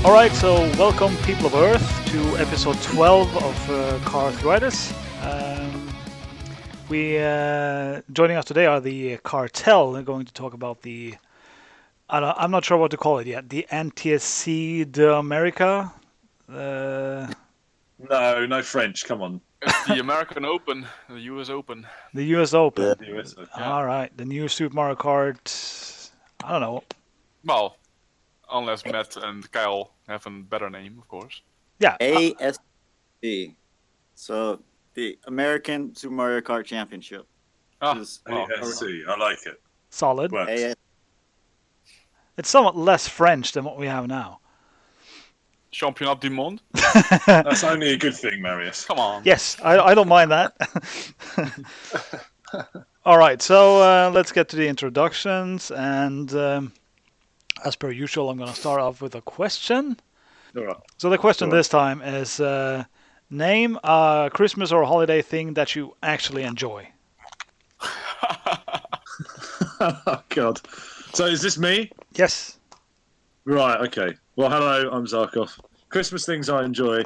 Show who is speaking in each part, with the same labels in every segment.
Speaker 1: All right, so welcome, people of Earth, to episode 12 of Kartel. We joining us today are the Kartel. They're going to talk about the I'm not sure what to call it yet. The NTSC de America.
Speaker 2: No French. Come on.
Speaker 3: It's the American Open, the US Open.
Speaker 1: The US Open.
Speaker 2: The US.
Speaker 3: Yeah.
Speaker 1: All right, the new Super Mario Kart. I don't know.
Speaker 3: Well, unless Matt and Kyle have a better name, of course.
Speaker 1: Yeah.
Speaker 4: ASC. So the American Super Mario Kart Championship.
Speaker 3: Ah,
Speaker 4: Is
Speaker 3: well,
Speaker 2: ASC. I like it.
Speaker 1: Solid.
Speaker 2: Works.
Speaker 4: AS-
Speaker 1: It's somewhat less French than what we have now.
Speaker 3: Championnat du Monde?
Speaker 2: That's only a good thing, Marius.
Speaker 3: Come on.
Speaker 1: Yes, I don't mind that. All right, so let's get to the introductions. And as per usual, I'm going to start off with a question.
Speaker 2: All right.
Speaker 1: So the question
Speaker 2: Go on.
Speaker 1: this time is, name a Christmas or holiday thing that you actually enjoy.
Speaker 2: Oh, God. So is this me?
Speaker 1: Yes.
Speaker 2: Right, okay. Well, hello, I'm Zarkov. Christmas things I enjoy.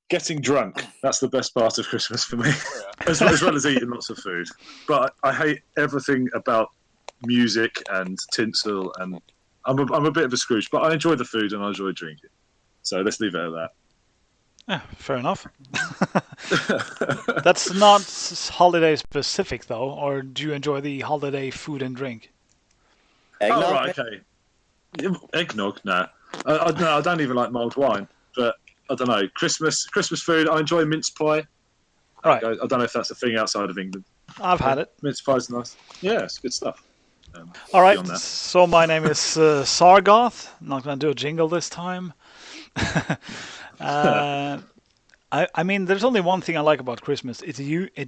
Speaker 2: Getting drunk. That's the best part of Christmas for me.
Speaker 3: Oh,
Speaker 2: as well as eating lots of food. But I hate everything about music and tinsel, and I'm a bit of a Scrooge, but I enjoy the food and I enjoy drinking. So let's leave it at that.
Speaker 1: Yeah, fair enough. That's not holiday specific, though, or do you enjoy the holiday food and drink?
Speaker 4: Eggnog?
Speaker 2: Oh, right, okay. Eggnog, no. No, I don't even like mulled wine, but I don't know. Christmas food, I enjoy mince pie.
Speaker 1: Right.
Speaker 2: I don't know if that's a thing outside of England.
Speaker 1: I've had it.
Speaker 2: Mince pie's nice. Yeah, it's good stuff.
Speaker 1: All right,
Speaker 2: beyond that.
Speaker 1: so my name is Sargoth. I'm not going to do a jingle this time. I mean, there's only one thing I like about Christmas. It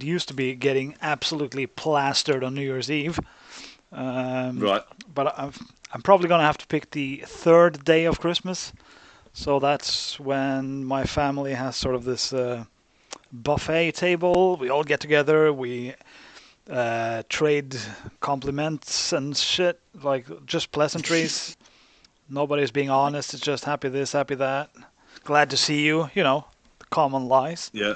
Speaker 1: used to be getting absolutely plastered on New Year's Eve.
Speaker 2: Right.
Speaker 1: But I'm probably going to have to pick the third day of Christmas. So that's when my family has sort of this buffet table. We all get together. We trade compliments and shit, like just pleasantries. Nobody's being honest. It's just happy this, happy that. Glad to see you. You know, the common lies.
Speaker 2: Yeah.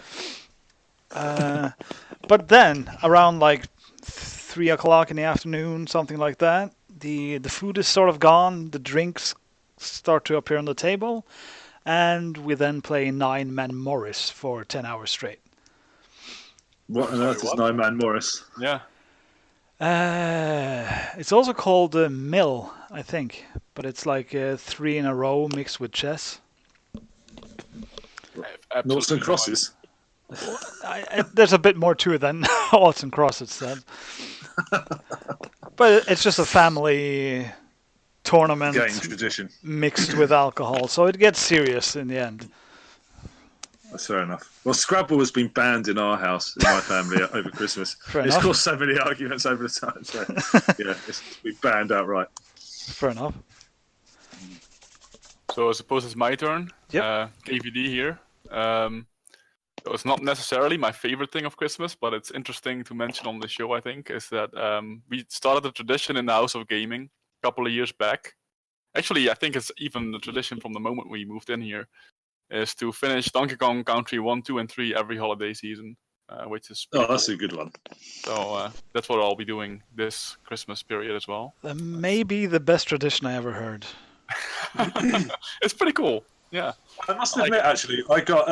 Speaker 1: But then around like 3 o'clock in the afternoon, something like that, the food is sort of gone. The drinks start to appear on the table, and we then play 9-Man Morris for 10 hours straight.
Speaker 2: What on
Speaker 3: Sorry,
Speaker 2: earth is
Speaker 3: what?
Speaker 2: 9-Man Morris?
Speaker 3: Yeah.
Speaker 1: It's also called Mill, I think, but it's like 3 in a row mixed with chess.
Speaker 3: I have absolutely
Speaker 2: Noughts and
Speaker 3: no
Speaker 2: crosses?
Speaker 1: There's a bit more to it than oughts and crosses said. But it's just a family tournament
Speaker 2: Game tradition.
Speaker 1: mixed with alcohol, so it gets serious in the end.
Speaker 2: That's fair enough. Well, Scrabble has been banned in our house, in my family, over Christmas.
Speaker 1: Fair
Speaker 2: It's
Speaker 1: enough.
Speaker 2: caused so many arguments over the time. So, yeah, it's been banned outright.
Speaker 1: Fair enough.
Speaker 3: So I suppose it's my turn.
Speaker 1: Yep.
Speaker 3: KVD here. So it's not necessarily my favorite thing of Christmas, but it's interesting to mention on the show, I think, is that we started a tradition in the House of Gaming a couple of years back. Actually, I think it's even a tradition from the moment we moved in here, is to finish Donkey Kong Country 1, 2, and 3 every holiday season, which is pretty
Speaker 2: Oh, that's
Speaker 3: cool.
Speaker 2: a good one.
Speaker 3: So that's what I'll be doing this Christmas period as well.
Speaker 1: Maybe the best tradition I ever heard.
Speaker 3: It's pretty cool. Yeah.
Speaker 2: I must
Speaker 3: I like
Speaker 2: admit, actually, I got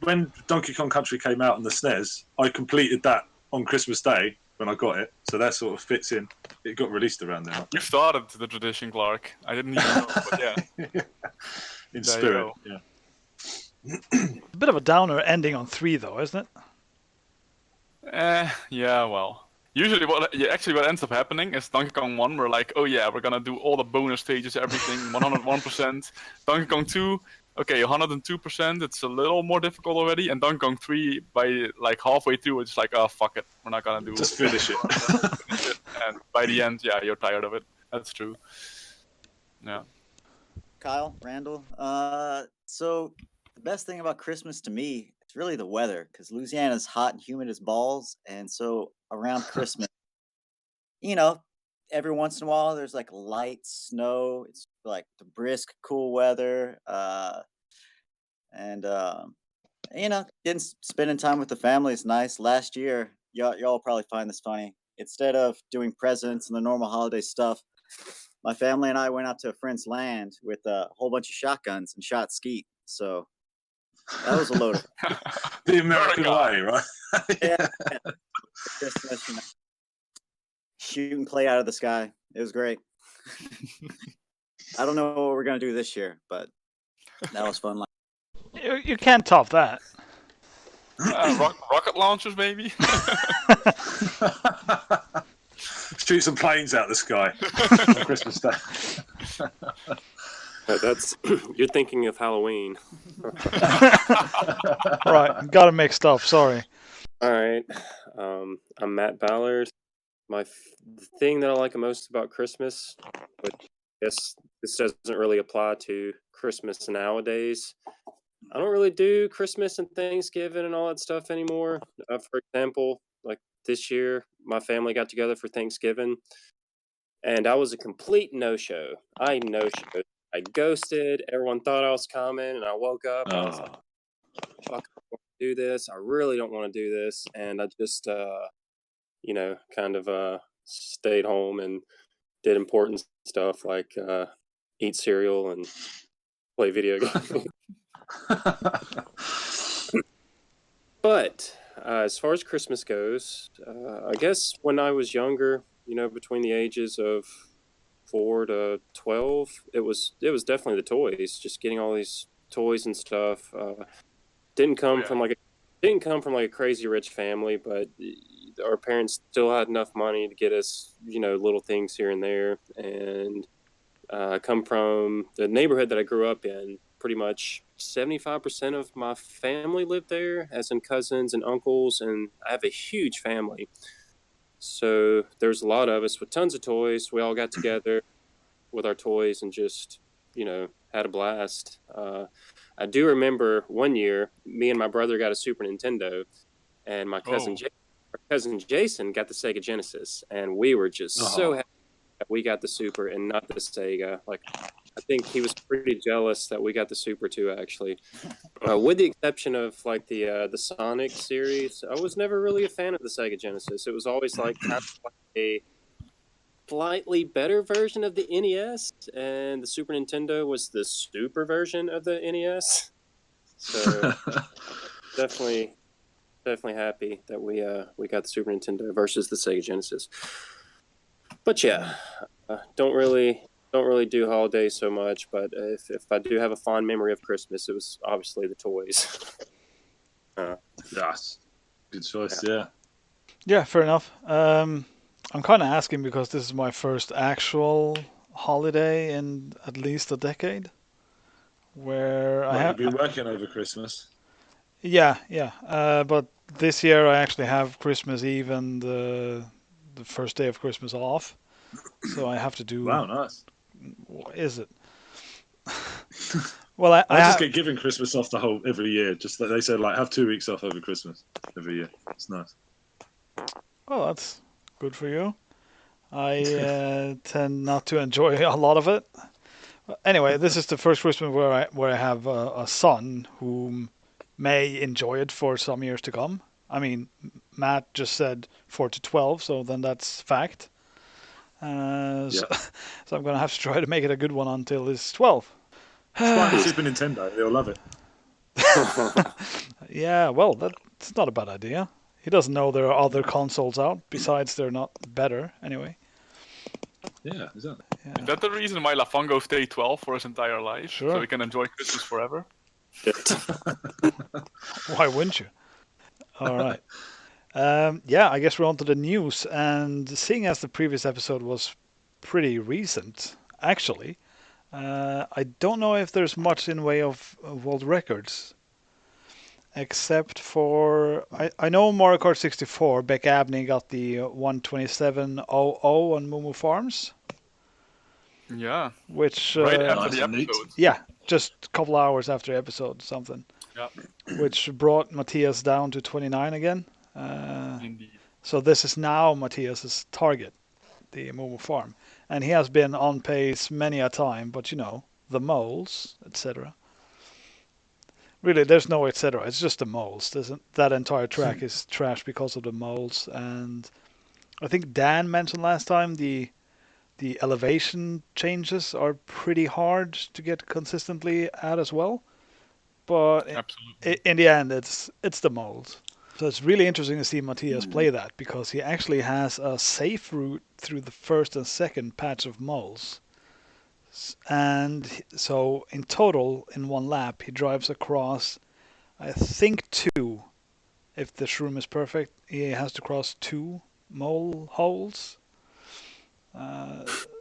Speaker 2: when Donkey Kong Country came out on the SNES, I completed that on Christmas Day when I got it. So that sort of fits in. It got released around there.
Speaker 3: You started the tradition, Clark. I didn't even know, but yeah.
Speaker 2: In
Speaker 3: There you
Speaker 2: spirit,
Speaker 3: go.
Speaker 2: yeah.
Speaker 1: A bit of a downer ending on 3, though, isn't it?
Speaker 3: Yeah, well. Usually what ends up happening is Donkey Kong 1, we're like, oh yeah, we're gonna do all the bonus stages, everything, 101%. Donkey Kong 2, okay, 102%, it's a little more difficult already. And Donkey Kong 3, by like halfway through, it's like, oh, fuck it, we're not gonna do
Speaker 2: Just finish it.
Speaker 3: And by the end, yeah, you're tired of it. That's true. Yeah.
Speaker 4: Kyle, Randall. So the best thing about Christmas to me is really the weather, because Louisiana's hot and humid as balls, and so around Christmas, every once in a while there's like light snow. It's like the brisk, cool weather, and spending time with the family is nice. Last year, y'all probably find this funny. Instead of doing presents and the normal holiday stuff, my family and I went out to a friend's land with a whole bunch of shotguns and shot skeet. So that was a load of
Speaker 2: The American way, right?
Speaker 4: yeah. Christmas, shoot and play out of the sky. It was great. I don't know what we're gonna do this year, but that was fun.
Speaker 1: You can't top that.
Speaker 3: Rocket launchers, maybe.
Speaker 2: Shoot some planes out of the sky on Christmas Day.
Speaker 5: That's you're thinking of Halloween.
Speaker 1: Right, got it mixed up. Sorry.
Speaker 5: All right, I'm Matt Ballard. The thing that I like the most about Christmas, but I guess this doesn't really apply to Christmas nowadays. I don't really do Christmas and Thanksgiving and all that stuff anymore. For example, like this year, my family got together for Thanksgiving, and I was a complete no-show. I no-showed. I ghosted. Everyone thought I was coming, and I woke up. And I was like, "Fuck, I don't want to do this. I really don't want to do this." And I just, kind of stayed home and did important stuff like eat cereal and play video games. But as far as Christmas goes, I guess when I was younger, between the ages of 4 to 12, it was definitely the toys. Just getting all these toys and stuff. Didn't come from like a crazy rich family, but our parents still had enough money to get us, little things here and there. And come from the neighborhood that I grew up in. Pretty much 75% of my family lived there, as in cousins and uncles, and I have a huge family. So there's a lot of us with tons of toys. We all got together with our toys and just, had a blast. I do remember one year, me and my brother got a Super Nintendo, and my cousin Jason got the Sega Genesis, and we were just so happy that we got the Super and not the Sega. Like, I think he was pretty jealous that we got the Super too, actually. With the exception of like the Sonic series, I was never really a fan of the Sega Genesis. It was always like kind of like a slightly better version of the NES, and the Super Nintendo was the super version of the NES. So definitely happy that we got the Super Nintendo versus the Sega Genesis. But yeah, don't really do holidays so much, but if I do have a fond memory of Christmas, it was obviously the toys.
Speaker 2: Yes, good choice. Yeah.
Speaker 1: Yeah, fair enough. I'm kind of asking because this is my first actual holiday in at least a decade, where I
Speaker 2: You've
Speaker 1: have.
Speaker 2: been working over Christmas.
Speaker 1: Yeah. But this year I actually have Christmas Eve and the first day of Christmas off, so I have to do.
Speaker 2: Wow, nice.
Speaker 1: What is it? Well,
Speaker 2: I just get given Christmas off every year. Just that they said like have 2 weeks off over Christmas every year. It's nice.
Speaker 1: Oh, that's good for you. I tend not to enjoy a lot of it. Anyway, this is the first Christmas where I have a son who may enjoy it for some years to come. I mean, Matt just said 4 to 12, so then that's fact. So I'm going to have to try to make it a good one until he's 12.
Speaker 2: Buy the Super Nintendo. They'll love it.
Speaker 1: Yeah, well, that's not a bad idea. He doesn't know there are other consoles out. Besides, they're not better anyway.
Speaker 2: Yeah, exactly.
Speaker 1: Yeah.
Speaker 3: Is that the reason why Lafango stayed 12 for his entire life?
Speaker 1: Sure.
Speaker 3: So he can enjoy Christmas forever?
Speaker 1: Why wouldn't you? All right. Yeah, I guess we're on to the news. And seeing as the previous episode was pretty recent, actually, I don't know if there's much in way of world records. Except for, I know Mario Kart 64, Beck Abney got the 127.00 on Mumu Farms.
Speaker 3: Yeah.
Speaker 1: Which
Speaker 3: right after
Speaker 2: nice
Speaker 3: the
Speaker 2: and neat.
Speaker 3: episode.
Speaker 1: yeah, just a couple hours after the episode, something.
Speaker 3: Yeah.
Speaker 1: Which brought Matthias down to 29 again.
Speaker 3: Indeed.
Speaker 1: So this is now Matthias's target. the Momo farm, and he has been on pace many a time. But the moles, etc. Really, there's no etc. It's just the moles. That entire track is trash because of the moles. And I think Dan mentioned last time the elevation changes are pretty hard to get consistently at as well. But
Speaker 3: Absolutely.
Speaker 1: in the end, it's the moles. So it's really interesting to see Matthias play that because he actually has a safe route through the first and second patch of moles. And so in total, in one lap, he drives across, I think, two. If the shroom is perfect, he has to cross two mole holes.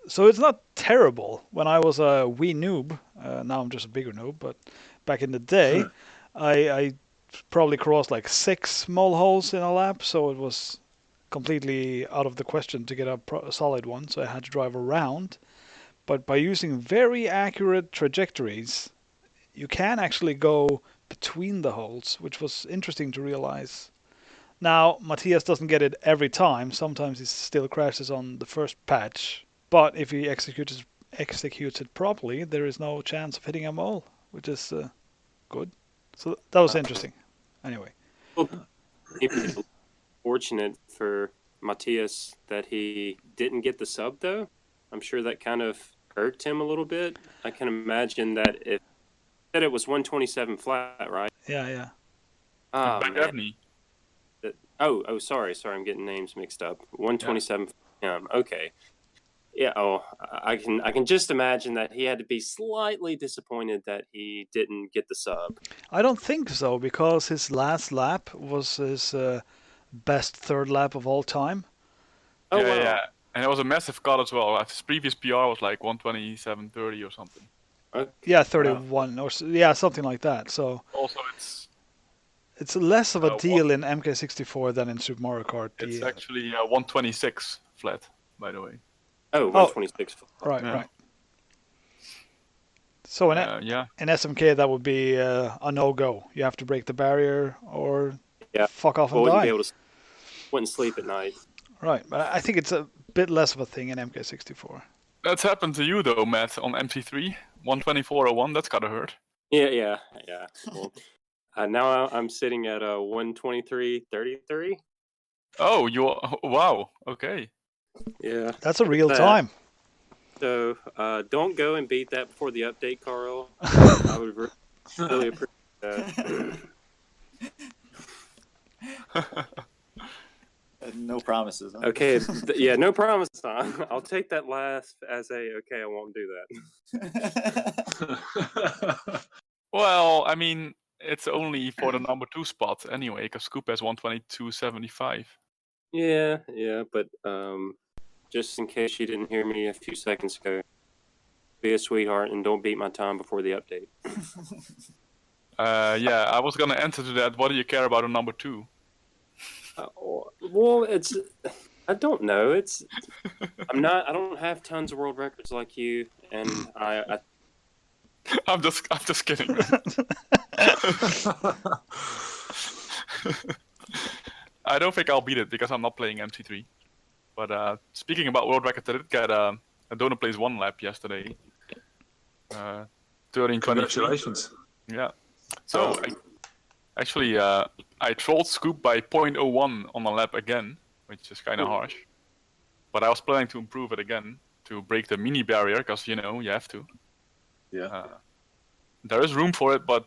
Speaker 1: So it's not terrible. When I was a wee noob, now I'm just a bigger noob, but back in the day, I probably crossed like 6 mole holes in a lap, so it was completely out of the question to get a solid one, so I had to drive around. But by using very accurate trajectories, you can actually go between the holes, which was interesting to realize. Now, Matthias doesn't get it every time. Sometimes he still crashes on the first patch. But if he executes it properly, there is no chance of hitting a mole, which is good. So that was interesting. Anyway.
Speaker 5: Maybe fortunate for Matthias that he didn't get the sub, though. I'm sure that kind of irked him a little bit. I can imagine that if it was 127 flat, right?
Speaker 1: Yeah.
Speaker 5: Oh,
Speaker 3: man.
Speaker 5: Oh, sorry, I'm getting names mixed up. 127 okay. Yeah, I can just imagine that he had to be slightly disappointed that he didn't get the sub.
Speaker 1: I don't think so, because his last lap was his best third lap of all time.
Speaker 5: Oh,
Speaker 3: yeah,
Speaker 5: wow.
Speaker 3: yeah. And it was a massive cut as well. His previous PR was like 127.30 or something.
Speaker 5: Okay.
Speaker 1: Yeah, 31 or something like that. So
Speaker 3: Also,
Speaker 1: it's less of a deal in MK64 than in Super Mario Kart.
Speaker 3: It's actually 126 flat, by the way.
Speaker 5: Oh, 126.
Speaker 1: Right. So in SMK, that would be a no-go. You have to break the barrier or fuck off and die.
Speaker 5: Wouldn't sleep at night.
Speaker 1: Right, but I think it's a bit less of a thing in MK64.
Speaker 3: That's happened to you, though, Matt, on MC3. 124.01, that's gotta hurt.
Speaker 5: Yeah. Well, now I'm sitting at 123.33.
Speaker 3: Oh, wow, okay.
Speaker 5: Yeah.
Speaker 1: That's a real time.
Speaker 5: So don't go and beat that before the update, Carl. I would really appreciate that.
Speaker 4: No promises. Huh?
Speaker 5: Okay, no promises. I'll take that last as okay, I won't do
Speaker 2: that.
Speaker 3: Well, I mean, it's only for the number 2 spot anyway, because Scoop has 122.75.
Speaker 5: Yeah, but just in case you didn't hear me a few seconds ago, be a sweetheart and don't beat my time before the update.
Speaker 3: Yeah, I was gonna answer to that. What do you care about a number 2?
Speaker 5: Well, I don't know. I don't have tons of world records like you, and
Speaker 3: I'm just kidding. I don't think I'll beat it because I'm not playing MC3. But speaking about world records, I did get a Donut Plays 1 lap yesterday. 13:23.
Speaker 2: Congratulations.
Speaker 3: Yeah. So I trolled Scoop by 0.01 on a lap again, which is kind of harsh. But I was planning to improve it again to break the mini barrier, because you have to.
Speaker 2: Yeah.
Speaker 3: There is room for it, but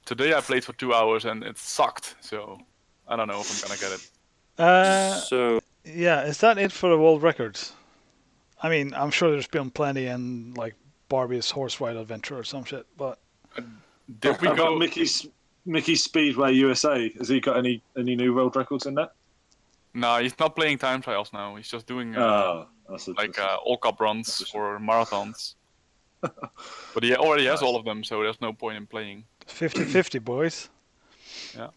Speaker 3: today I played for 2 hours and it sucked. So I don't know if I'm gonna get it.
Speaker 1: Yeah, is that it for the world records? I mean, I'm sure there's been plenty in like Barbie's Horse Ride Adventure or some shit, but
Speaker 3: did we go
Speaker 2: Mickey's Speedway USA? Has he got any new world records in that?
Speaker 3: No, he's not playing time trials now. He's just doing all cup runs for marathons. But he already has all of them, so there's no point in playing.
Speaker 1: 50-50, boys.
Speaker 3: Yeah.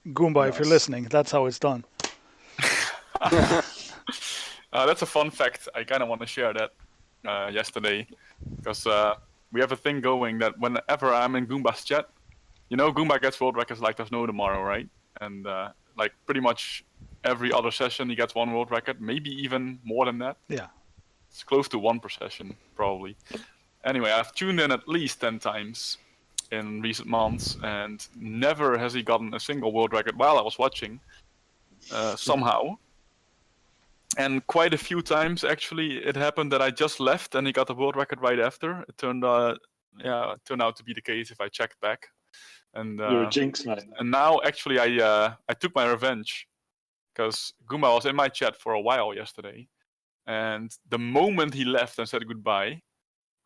Speaker 1: Goomba, if you're listening, that's how it's done.
Speaker 3: That's a fun fact. I kind of want to share that yesterday, because we have a thing going that whenever I'm in Goomba's chat, Goomba gets world records like there's no tomorrow, right? And like pretty much every other session he gets one world record, maybe even more than that.
Speaker 1: Yeah.
Speaker 3: It's close to one per session, probably. Anyway, I've tuned in at least 10 times in recent months, and never has he gotten a single world record while I was watching, somehow. And quite a few times, actually, it happened that I just left and he got the world record right after. It turned out to be the case if I checked back. And
Speaker 2: You're a jinx, mate.
Speaker 3: and now, actually, I took my revenge, because Guma was in my chat for a while yesterday, and the moment he left and said goodbye,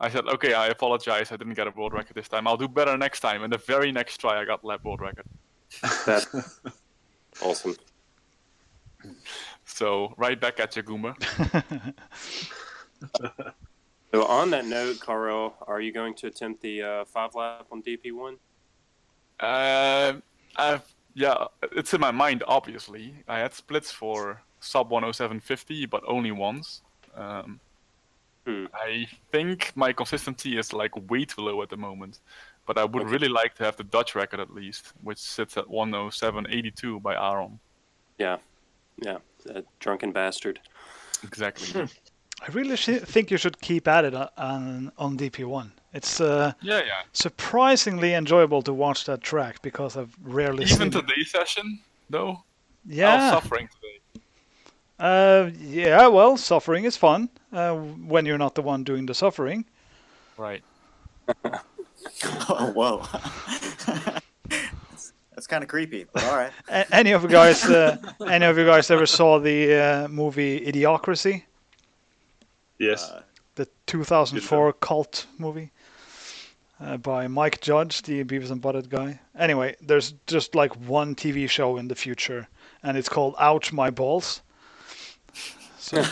Speaker 3: I said, okay, I apologize, I didn't get a world record this time. I'll do better next time. And the very next try, I got lap world record.
Speaker 5: That's awesome.
Speaker 3: So, right back at you, Guma.
Speaker 5: So on that note, Karel, are you going to attempt the 5 lap on DP1?
Speaker 3: Yeah, it's in my mind, obviously. I had splits for sub 107.50, but only once. I think my consistency is like way too low at the moment, but I would really like to have the Dutch record at least, which sits at 107.82 by Aaron.
Speaker 5: Yeah, that drunken bastard.
Speaker 3: Exactly.
Speaker 1: I really think you should keep at it on DP1. It's surprisingly enjoyable to watch that track, because I've rarely seen
Speaker 3: Even today's session, though,
Speaker 1: Yeah.
Speaker 3: I was suffering today.
Speaker 1: Yeah, well, suffering is fun when you're not the one doing the suffering.
Speaker 3: Right.
Speaker 4: Oh, whoa. That's kind of creepy, but all right.
Speaker 1: Any of you guys ever saw the movie Idiocracy?
Speaker 2: Yes.
Speaker 1: The 2004 cult movie by Mike Judge, the Beavis and Butthead guy. Anyway, there's just like one TV show in the future, and it's called Ouch My Balls. So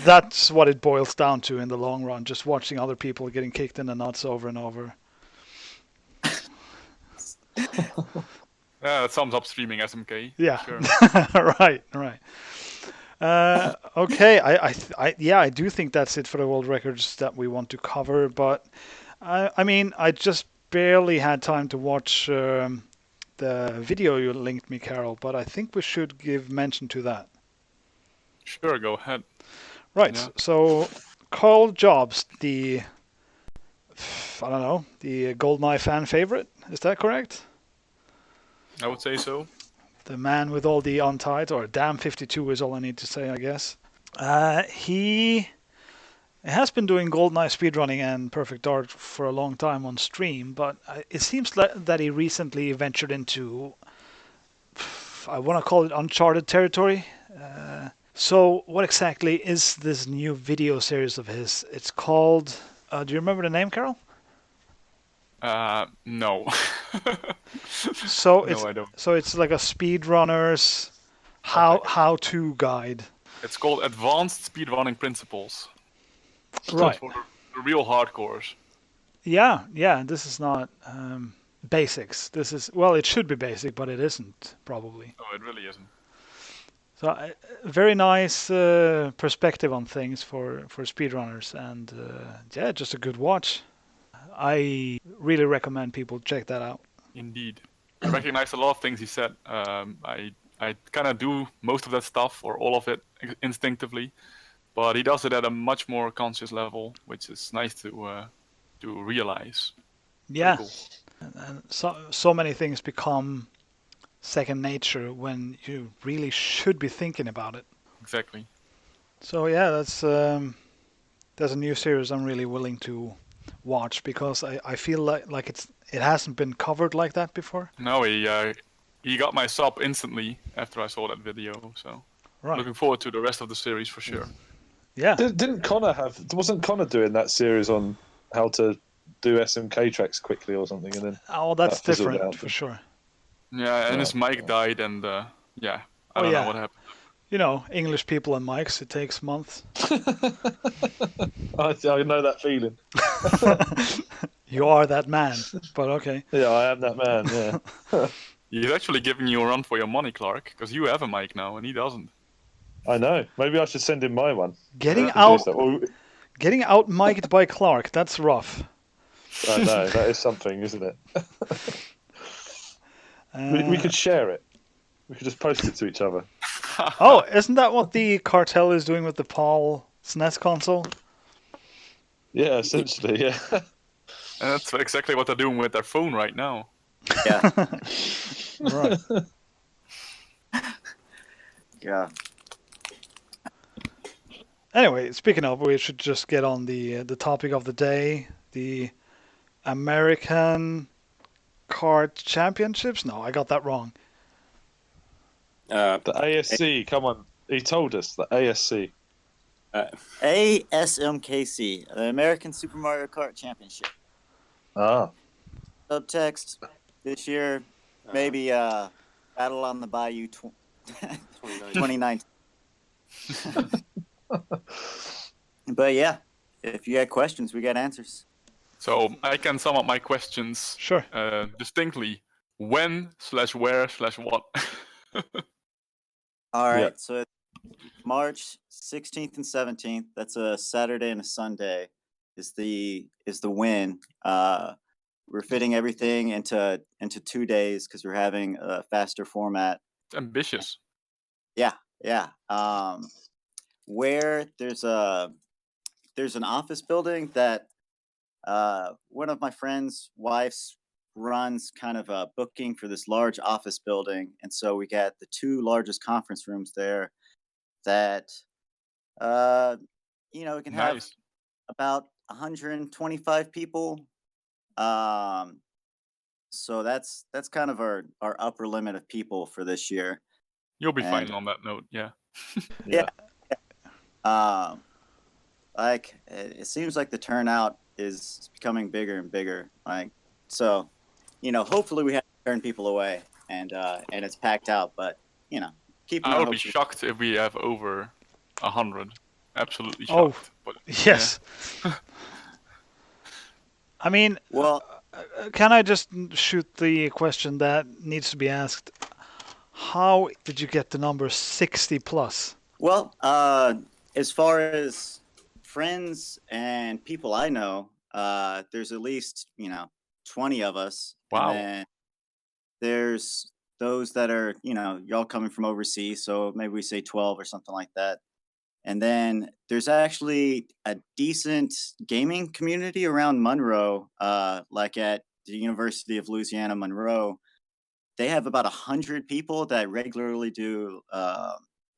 Speaker 1: that's what it boils down to in the long run, just watching other people getting kicked in the nuts over and over.
Speaker 3: Yeah, that sums up streaming SMK.
Speaker 1: Yeah.
Speaker 3: Sure.
Speaker 1: right. Okay, I do think that's it for the world records that we want to cover, but I mean, I just barely had time to watch the video you linked me, Carol, but I think we should give mention to that.
Speaker 3: Sure, go ahead.
Speaker 1: Right.
Speaker 3: Yeah.
Speaker 1: So Carl Jobs, the GoldenEye fan favorite, is that correct?
Speaker 3: I would say so.
Speaker 1: The man with all the untied, or damn 52 is all I need to say, I guess. He has been doing GoldenEye speedrunning and Perfect Dark for a long time on stream, but it seems that he recently ventured into, I want to call it uncharted territory. So what exactly is this new video series of his? It's called, do you remember the name, Carol?
Speaker 3: No.
Speaker 1: So
Speaker 3: No, I don't.
Speaker 1: So it's like a speedrunner's how-to guide.
Speaker 3: It's called Advanced Speedrunning Principles.
Speaker 1: Right.
Speaker 3: For the real hardcores.
Speaker 1: Yeah. This is not basics. This is, well, it should be basic, but it isn't, probably.
Speaker 3: Oh, it really isn't.
Speaker 1: So very nice perspective on things for speedrunners, and just a good watch. I really recommend people check that out.
Speaker 3: Indeed. I recognize a lot of things he said. I kind of do most of that stuff, or all of it, instinctively, but he does it at a much more conscious level, which is nice to realize.
Speaker 1: Yeah.
Speaker 3: Cool.
Speaker 1: And so many things become second nature when you really should be thinking about it.
Speaker 3: Exactly.
Speaker 1: So yeah, that's a new series I'm really willing to watch, because I feel like it hasn't been covered like that before.
Speaker 3: No, he got my sub instantly after I saw that video, so
Speaker 1: Right.
Speaker 3: looking forward to the rest of the series for sure.
Speaker 1: Yeah.
Speaker 2: Wasn't Connor doing that series on how to do SMK tracks quickly or something, and then
Speaker 1: Oh, that's
Speaker 2: that fizzled
Speaker 1: different
Speaker 2: out.
Speaker 1: for sure.
Speaker 3: Yeah, and his mic died, and I don't know what happened.
Speaker 1: You know, English people and mics, it takes months.
Speaker 2: I know that feeling.
Speaker 1: You are that man, but okay.
Speaker 2: Yeah, I am that man. Yeah,
Speaker 3: He's actually giving you a run for your money, Clark, because you have a mic now and he doesn't.
Speaker 2: I know. Maybe I should send him my one.
Speaker 1: Getting
Speaker 2: Or-
Speaker 1: out mic'd by Clark, that's rough.
Speaker 2: I know that is something, isn't it? We could share it. We could just post it to each other.
Speaker 1: Oh, isn't that what the Kartel is doing with the PAL SNES console?
Speaker 2: Yeah, essentially, yeah.
Speaker 3: And that's exactly what they're doing with their phone right now.
Speaker 4: Yeah.
Speaker 1: Right.
Speaker 4: Yeah.
Speaker 1: Anyway, speaking of, we should just get on the topic of the day, the American Card Championships. No, I got that wrong.
Speaker 5: Uh,
Speaker 2: The ASC, come on. He told us, the ASC.
Speaker 4: ASMKC, the American Super Mario Kart Championship.
Speaker 2: Ah.
Speaker 4: Subtext this year, maybe Battle on the Bayou 2019. But yeah, if you got questions, we got answers.
Speaker 3: So I can sum up my questions
Speaker 1: Sure.
Speaker 3: distinctly. When/where/what?
Speaker 4: All right,
Speaker 2: Yeah.
Speaker 4: so March 16th and 17th. That's a Saturday and a Sunday. Is the win. We're fitting everything into 2 days because we're having a faster format.
Speaker 3: It's ambitious.
Speaker 4: Yeah. Where there's an office building that one of my friends' wives runs kind of a booking for this large office building, and so we got the 2 largest conference rooms there that we can have
Speaker 3: Nice.
Speaker 4: about 125 people. So that's kind of our upper limit of people for this year.
Speaker 3: You'll be
Speaker 4: And-
Speaker 3: fine on that note, yeah.
Speaker 4: Yeah. Like it seems like the turnout is becoming bigger and bigger. Like so, hopefully we have to turn people away and it's packed out. But keep.
Speaker 3: I would be shocked if we have over 100. Absolutely
Speaker 1: Oh.
Speaker 3: shocked. But
Speaker 1: Yes. I mean,
Speaker 4: Well,
Speaker 1: can I just shoot the question that needs to be asked? How did you get the number 60 plus?
Speaker 4: Well, as far as friends and people I know, there's at least 20 of us.
Speaker 3: Wow.
Speaker 4: And then there's those that are y'all coming from overseas, so maybe we say 12 or something like that. And then there's actually a decent gaming community around Monroe, like at the University of Louisiana Monroe. They have about 100 people that regularly do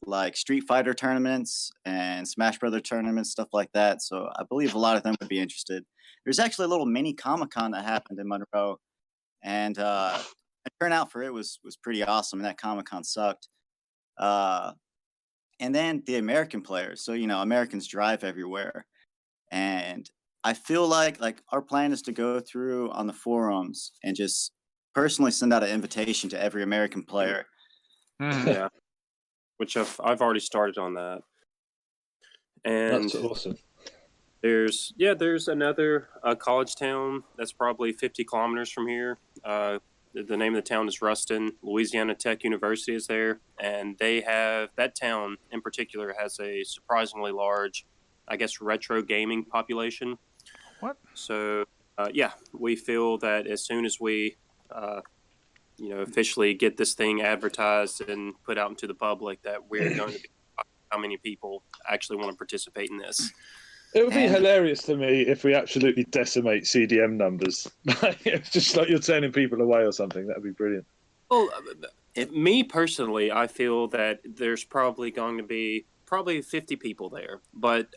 Speaker 4: like Street Fighter tournaments and Smash Brother tournaments, stuff like that. So I believe a lot of them would be interested. There's actually a little mini Comic-Con that happened in Monroe, and the turnout for it was pretty awesome. And that Comic-Con sucked. And then the American players. So Americans drive everywhere, and I feel like our plan is to go through on the forums and just personally send out an invitation to every American player.
Speaker 3: Mhm.
Speaker 5: yeah, which I've already started on that. And
Speaker 2: That's awesome.
Speaker 5: there's another college town that's probably 50 kilometers from here. The name of the town is Ruston. Louisiana Tech University is there, and that town in particular has a surprisingly large, I guess, retro gaming population.
Speaker 1: What?
Speaker 5: So we feel that as soon as we officially get this thing advertised and put out into the public, that we're going to be how many people actually want to participate in this.
Speaker 2: It would be
Speaker 4: And-
Speaker 2: hilarious to me if we absolutely decimate CDM numbers. It's just like you're turning people away or something. That would be brilliant.
Speaker 5: Well, me personally, I feel that there's probably going to be 50 people there, but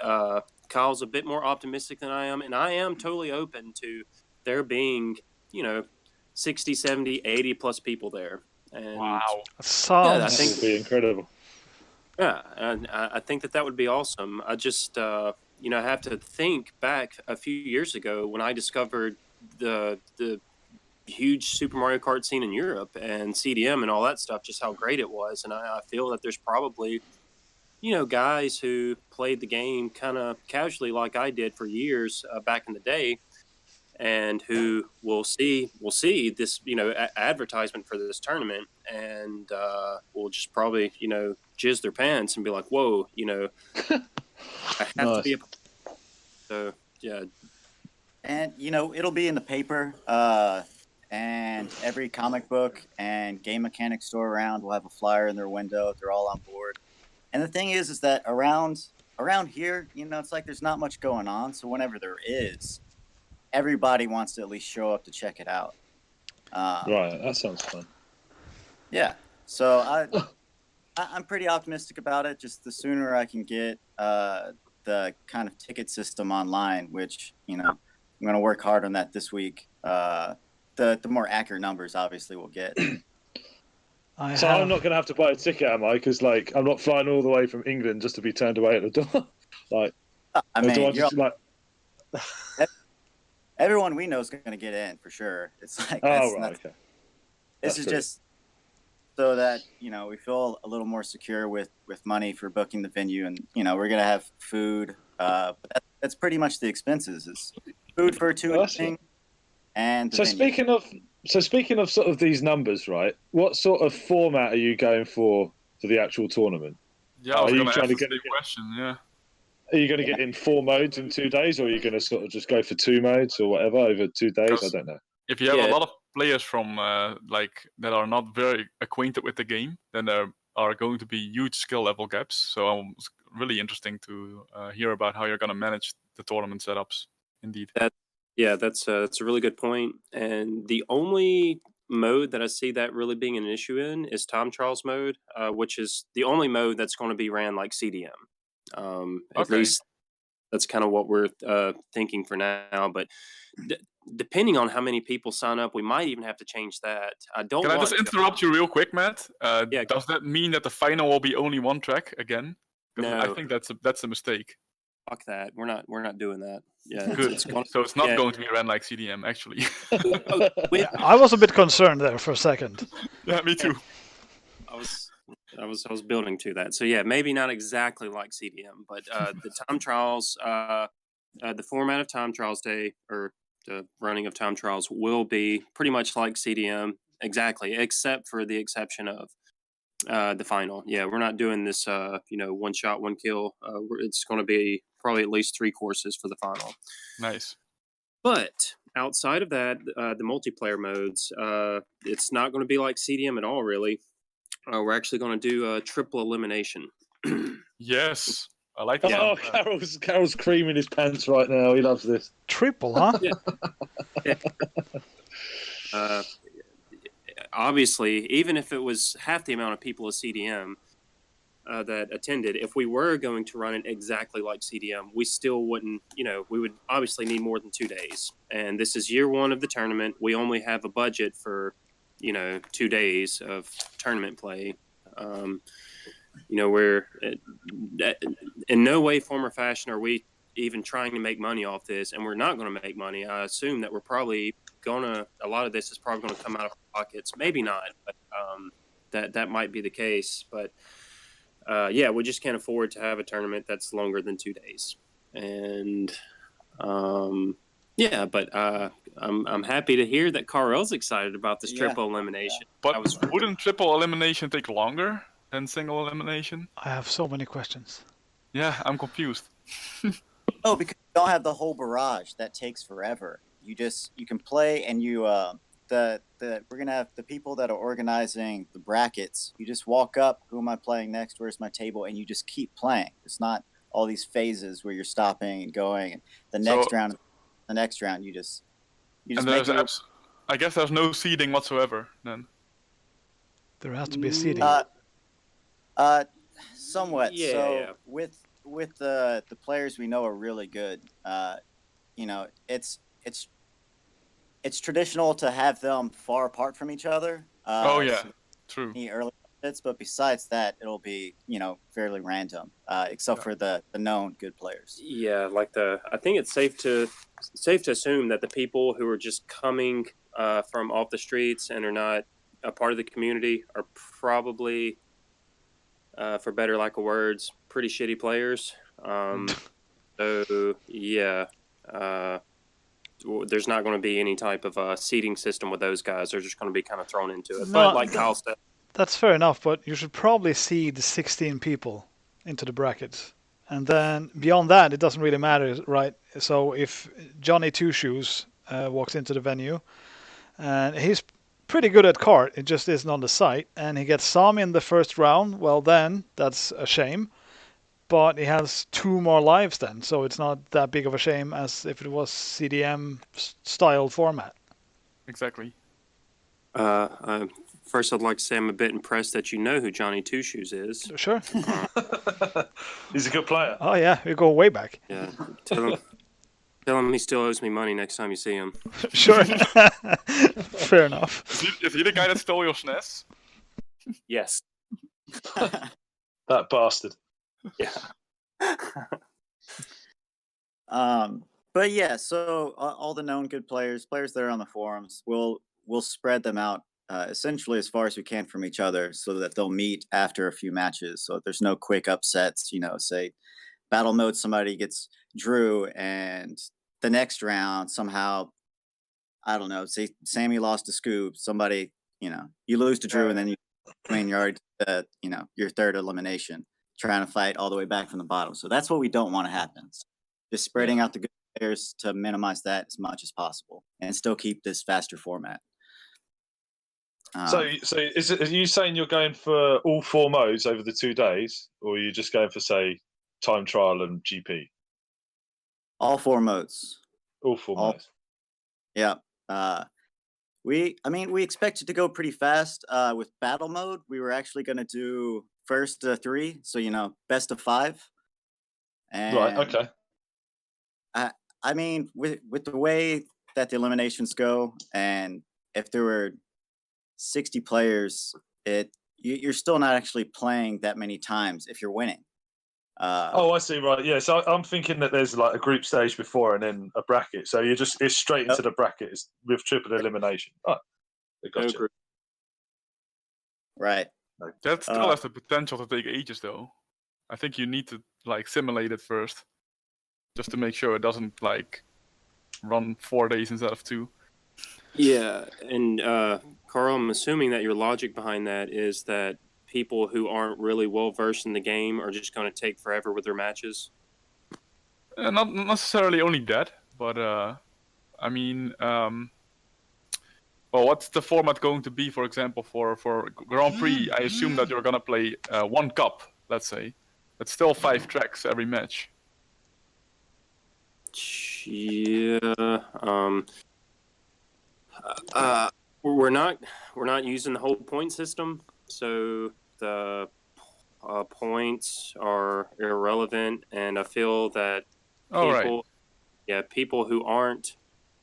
Speaker 5: Kyle's a bit more optimistic than I am, and I am totally open to there being 60, 70, 80 plus people there. And
Speaker 3: Wow.
Speaker 1: Sounds.
Speaker 5: I
Speaker 2: That
Speaker 5: think-
Speaker 2: would be incredible.
Speaker 5: yeah, and I think that would be awesome. I just I have to think back a few years ago when I discovered the huge Super Mario Kart scene in Europe and CDM and all that stuff, just how great it was. And I feel that there's probably guys who played the game kind of casually like I did for years back in the day, and who will see this advertisement for this tournament, and will just probably jizz their pants and be like, whoa, I have to be so yeah.
Speaker 4: And it'll be in the paper. and every comic book and game mechanic store around will have a flyer in their window. They're all on board. And the thing is that around here, it's like there's not much going on. So whenever there is, everybody wants to at least show up to check it out.
Speaker 2: Right, that sounds fun.
Speaker 4: Yeah. So I'm pretty optimistic about it. Just the sooner I can get the kind of ticket system online, which I'm going to work hard on that this week. The more accurate numbers, obviously, we'll get.
Speaker 2: I'm not going to have to buy a ticket, am I? Because I'm not flying all the way from England just to be turned away at the door.
Speaker 4: Everyone we know is going to get in for sure. It's like
Speaker 2: okay.
Speaker 4: This is just so that we feel a little more secure with money for booking the venue, and we're going to have food. But that's pretty much the expenses. Is food for two evening, and
Speaker 2: so venue. Speaking of sort of these numbers, right? What sort of format are you going for the actual tournament?
Speaker 3: Yeah, I was going to ask the same question. Yeah.
Speaker 2: Are you going to get in 4 modes in 2 days, or are you going to sort of just go for 2 modes or whatever over 2 days? I don't know.
Speaker 3: If you have a lot of players from that are not very acquainted with the game, then there are going to be huge skill level gaps. So it's really interesting to hear about how you're going to manage the tournament setups. Indeed.
Speaker 5: That's a really good point. And the only mode that I see that really being an issue in is time trials mode, which is the only mode that's going to be ran like CDM. At least that's kind of what we're thinking for now. But depending on how many people sign up, we might even have to change that. Can
Speaker 3: I just interrupt you real quick, Matt? Does that mean that the final will be only 1 track again?
Speaker 5: No,
Speaker 3: I think that's a mistake.
Speaker 5: Fuck that. We're not doing that. Yeah,
Speaker 3: good. So it's not going to be ran like CDM, actually.
Speaker 1: I was a bit concerned there for a second.
Speaker 3: Yeah, me too.
Speaker 5: I was building to that. So yeah, maybe not exactly like CDM, but the time trials, the format of time trials day or the running of time trials will be pretty much like CDM exactly, except for the exception of the final. Yeah, we're not doing this 1 shot, 1 kill. It's going to be probably at least 3 courses for the final.
Speaker 3: Nice.
Speaker 5: But outside of that, the multiplayer modes, it's not going to be like CDM at all, really. We're actually going to do a triple elimination.
Speaker 3: Yes, I like that.
Speaker 2: Oh, Carol's creaming his pants right now. He loves this.
Speaker 1: Triple, huh?
Speaker 5: Yeah. Obviously, even if it was half the amount of people as CDM that attended, if we were going to run it exactly like CDM, we still wouldn't, we would obviously need more than 2 days. And this is year 1 of the tournament. We only have a budget for 2 days of tournament play. We're in no way, form, or fashion are we even trying to make money off this, and we're not going to make money. I assume that we're probably a lot of this is probably going to come out of our pockets. Maybe not, but that might be the case. But we just can't afford to have a tournament that's longer than 2 days. And I'm happy to hear that Karel's excited about this triple elimination.
Speaker 3: But wouldn't triple elimination take longer than single elimination?
Speaker 1: I have so many questions.
Speaker 3: Yeah, I'm confused.
Speaker 4: Oh, because you don't have the whole barrage. That takes forever. You can play, and we're gonna have the people that are organizing the brackets. You just walk up. Who am I playing next? Where's my table? And you just keep playing. It's not all these phases where you're stopping and going. And the next round, you just.
Speaker 3: I guess there's no seeding whatsoever then.
Speaker 1: There has to be a seeding.
Speaker 4: Somewhat.
Speaker 5: Yeah,
Speaker 4: so
Speaker 5: yeah.
Speaker 4: with the players we know are really good. It's traditional to have them far apart from each other.
Speaker 3: True.
Speaker 4: Early bits, but besides that, it'll be fairly random, except for the known good players.
Speaker 5: Yeah, I think it's safe to assume that the people who are just coming from off the streets and are not a part of the community are probably, for better lack of words, pretty shitty players. So yeah. There's not going to be any type of seating system with those guys. They're just going to be kind of thrown into it. But like Kyle said,
Speaker 1: that's fair enough. But you should probably seed 16 people into the brackets, and then beyond that, it doesn't really matter, right? So if Johnny Two Shoes walks into the venue, and he's pretty good at kart. It just isn't on the site, and he gets some in the first round. Well, then that's a shame. But he has 2 more lives then, so it's not that big of a shame as if it was CDM style format.
Speaker 3: Exactly.
Speaker 5: First, I'd like to say I'm a bit impressed that you know who Johnny Two Shoes is.
Speaker 1: Sure.
Speaker 2: He's a good player.
Speaker 1: Oh yeah, we go way back.
Speaker 5: Yeah, tell him he still owes me money next time you see him.
Speaker 1: Sure. Fair enough.
Speaker 3: Is he the guy that stole your SNES?
Speaker 5: Yes.
Speaker 2: That bastard.
Speaker 5: Yeah.
Speaker 4: But yeah, so all the known good players that are on the forums, we'll spread them out essentially as far as we can from each other, so that they'll meet after a few matches. So there's no quick upsets. Say battle mode, somebody gets Drew, and the next round somehow, I don't know, say Sammy lost to Scoop. Somebody, you lose to Drew, and then you're already your third elimination, trying to fight all the way back from the bottom. So that's what we don't want to happen. So just spreading out the good players to minimize that as much as possible, and still keep this faster format.
Speaker 2: So are you saying you're going for all 4 modes over the 2 days, or are you just going for, say, time trial and GP?
Speaker 4: All 4 modes.
Speaker 2: All 4 modes.
Speaker 4: Yeah. We expect it to go pretty fast. With battle mode, we were actually going to do first 3, so best of 5. And
Speaker 2: Right. Okay.
Speaker 4: with the way that the eliminations go, and if there were 60 players, you're still not actually playing that many times if you're winning.
Speaker 2: I see. Right. Yeah. So I'm thinking that there's like a group stage before and then a bracket. So it's straight into the bracket with triple elimination. Oh, I gotcha.
Speaker 4: Right.
Speaker 3: That still has the potential to take ages, though. I think you need to simulate it first, just to make sure it doesn't run 4 days instead of 2.
Speaker 5: Yeah, and Carl, I'm assuming that your logic behind that is that people who aren't really well versed in the game are just going to take forever with their matches.
Speaker 3: Not necessarily only that, but well, what's the format going to be? For example, for Grand Prix, I assume that you're gonna play 1 cup. Let's say it's still 5 tracks every match.
Speaker 5: Yeah. We're not using the whole point system, so the points are irrelevant, and I feel that people who aren't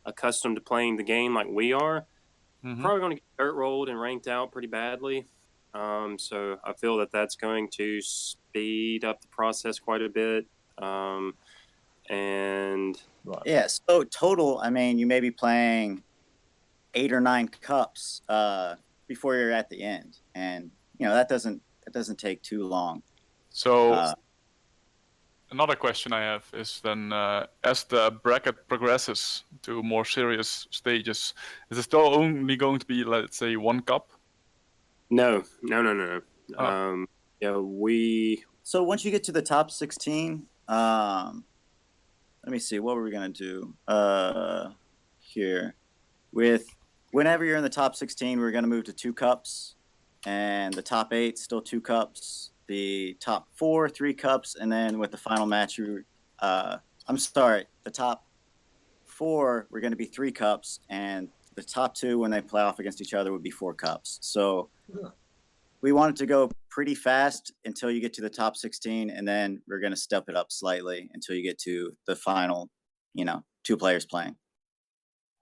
Speaker 5: accustomed to playing the game like we are, probably going to get dirt rolled and ranked out pretty badly. So I feel that that's going to speed up the process quite a bit.
Speaker 4: Yeah, so total, you may be playing 8 or 9 cups before you're at the end, and that doesn't take too long.
Speaker 3: So another question I have is then, as the bracket progresses to more serious stages, is it still only going to be, let's say, 1 cup?
Speaker 5: No.
Speaker 4: So once you get to the top 16, let me see, what were we gonna do here? Whenever you're in the top 16, we're gonna move to 2 cups, and the top 8 still 2 cups. The top 4, 3 cups, and then with the final match, the top 4 were going to be 3 cups, and the top 2, when they play off against each other, would be 4 cups. So we want it to go pretty fast until you get to the top 16, and then we're going to step it up slightly until you get to the final, 2 players playing.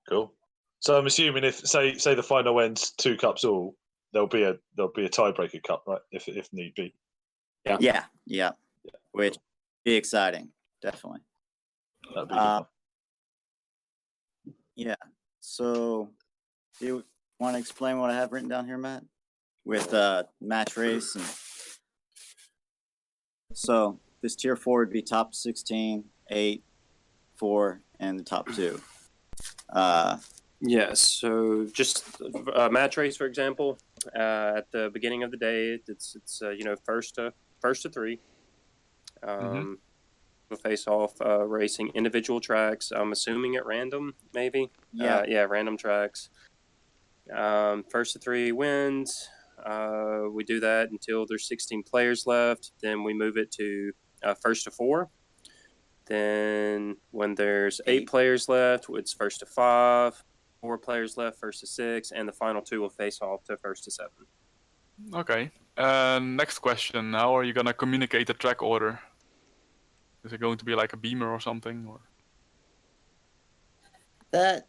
Speaker 2: Cool. So I'm assuming if say the final ends 2 cups all, there'll be a tiebreaker cup, right? If need be.
Speaker 4: Yeah. Which would be exciting, definitely.
Speaker 2: That'd be good.
Speaker 4: Yeah. So, do you want to explain what I have written down here, Matt? With match race, and so this tier 4 would be top 16, 8, 4, and the top 2.
Speaker 5: Yeah, so just match race, for example, at the beginning of the day, it's first to 3. We'll face off racing individual tracks. I'm assuming at random, maybe.
Speaker 4: Yeah,
Speaker 5: random tracks. First to 3 wins. We do that until there's 16 players left. Then we move it to first to 4. Then when there's 8 players left, it's first to 5. 4 players left, first to 6, and the final 2 will face off to first to 7.
Speaker 3: Okay. Next question. How are you gonna communicate the track order? Is it going to be like a beamer or something? Or
Speaker 4: That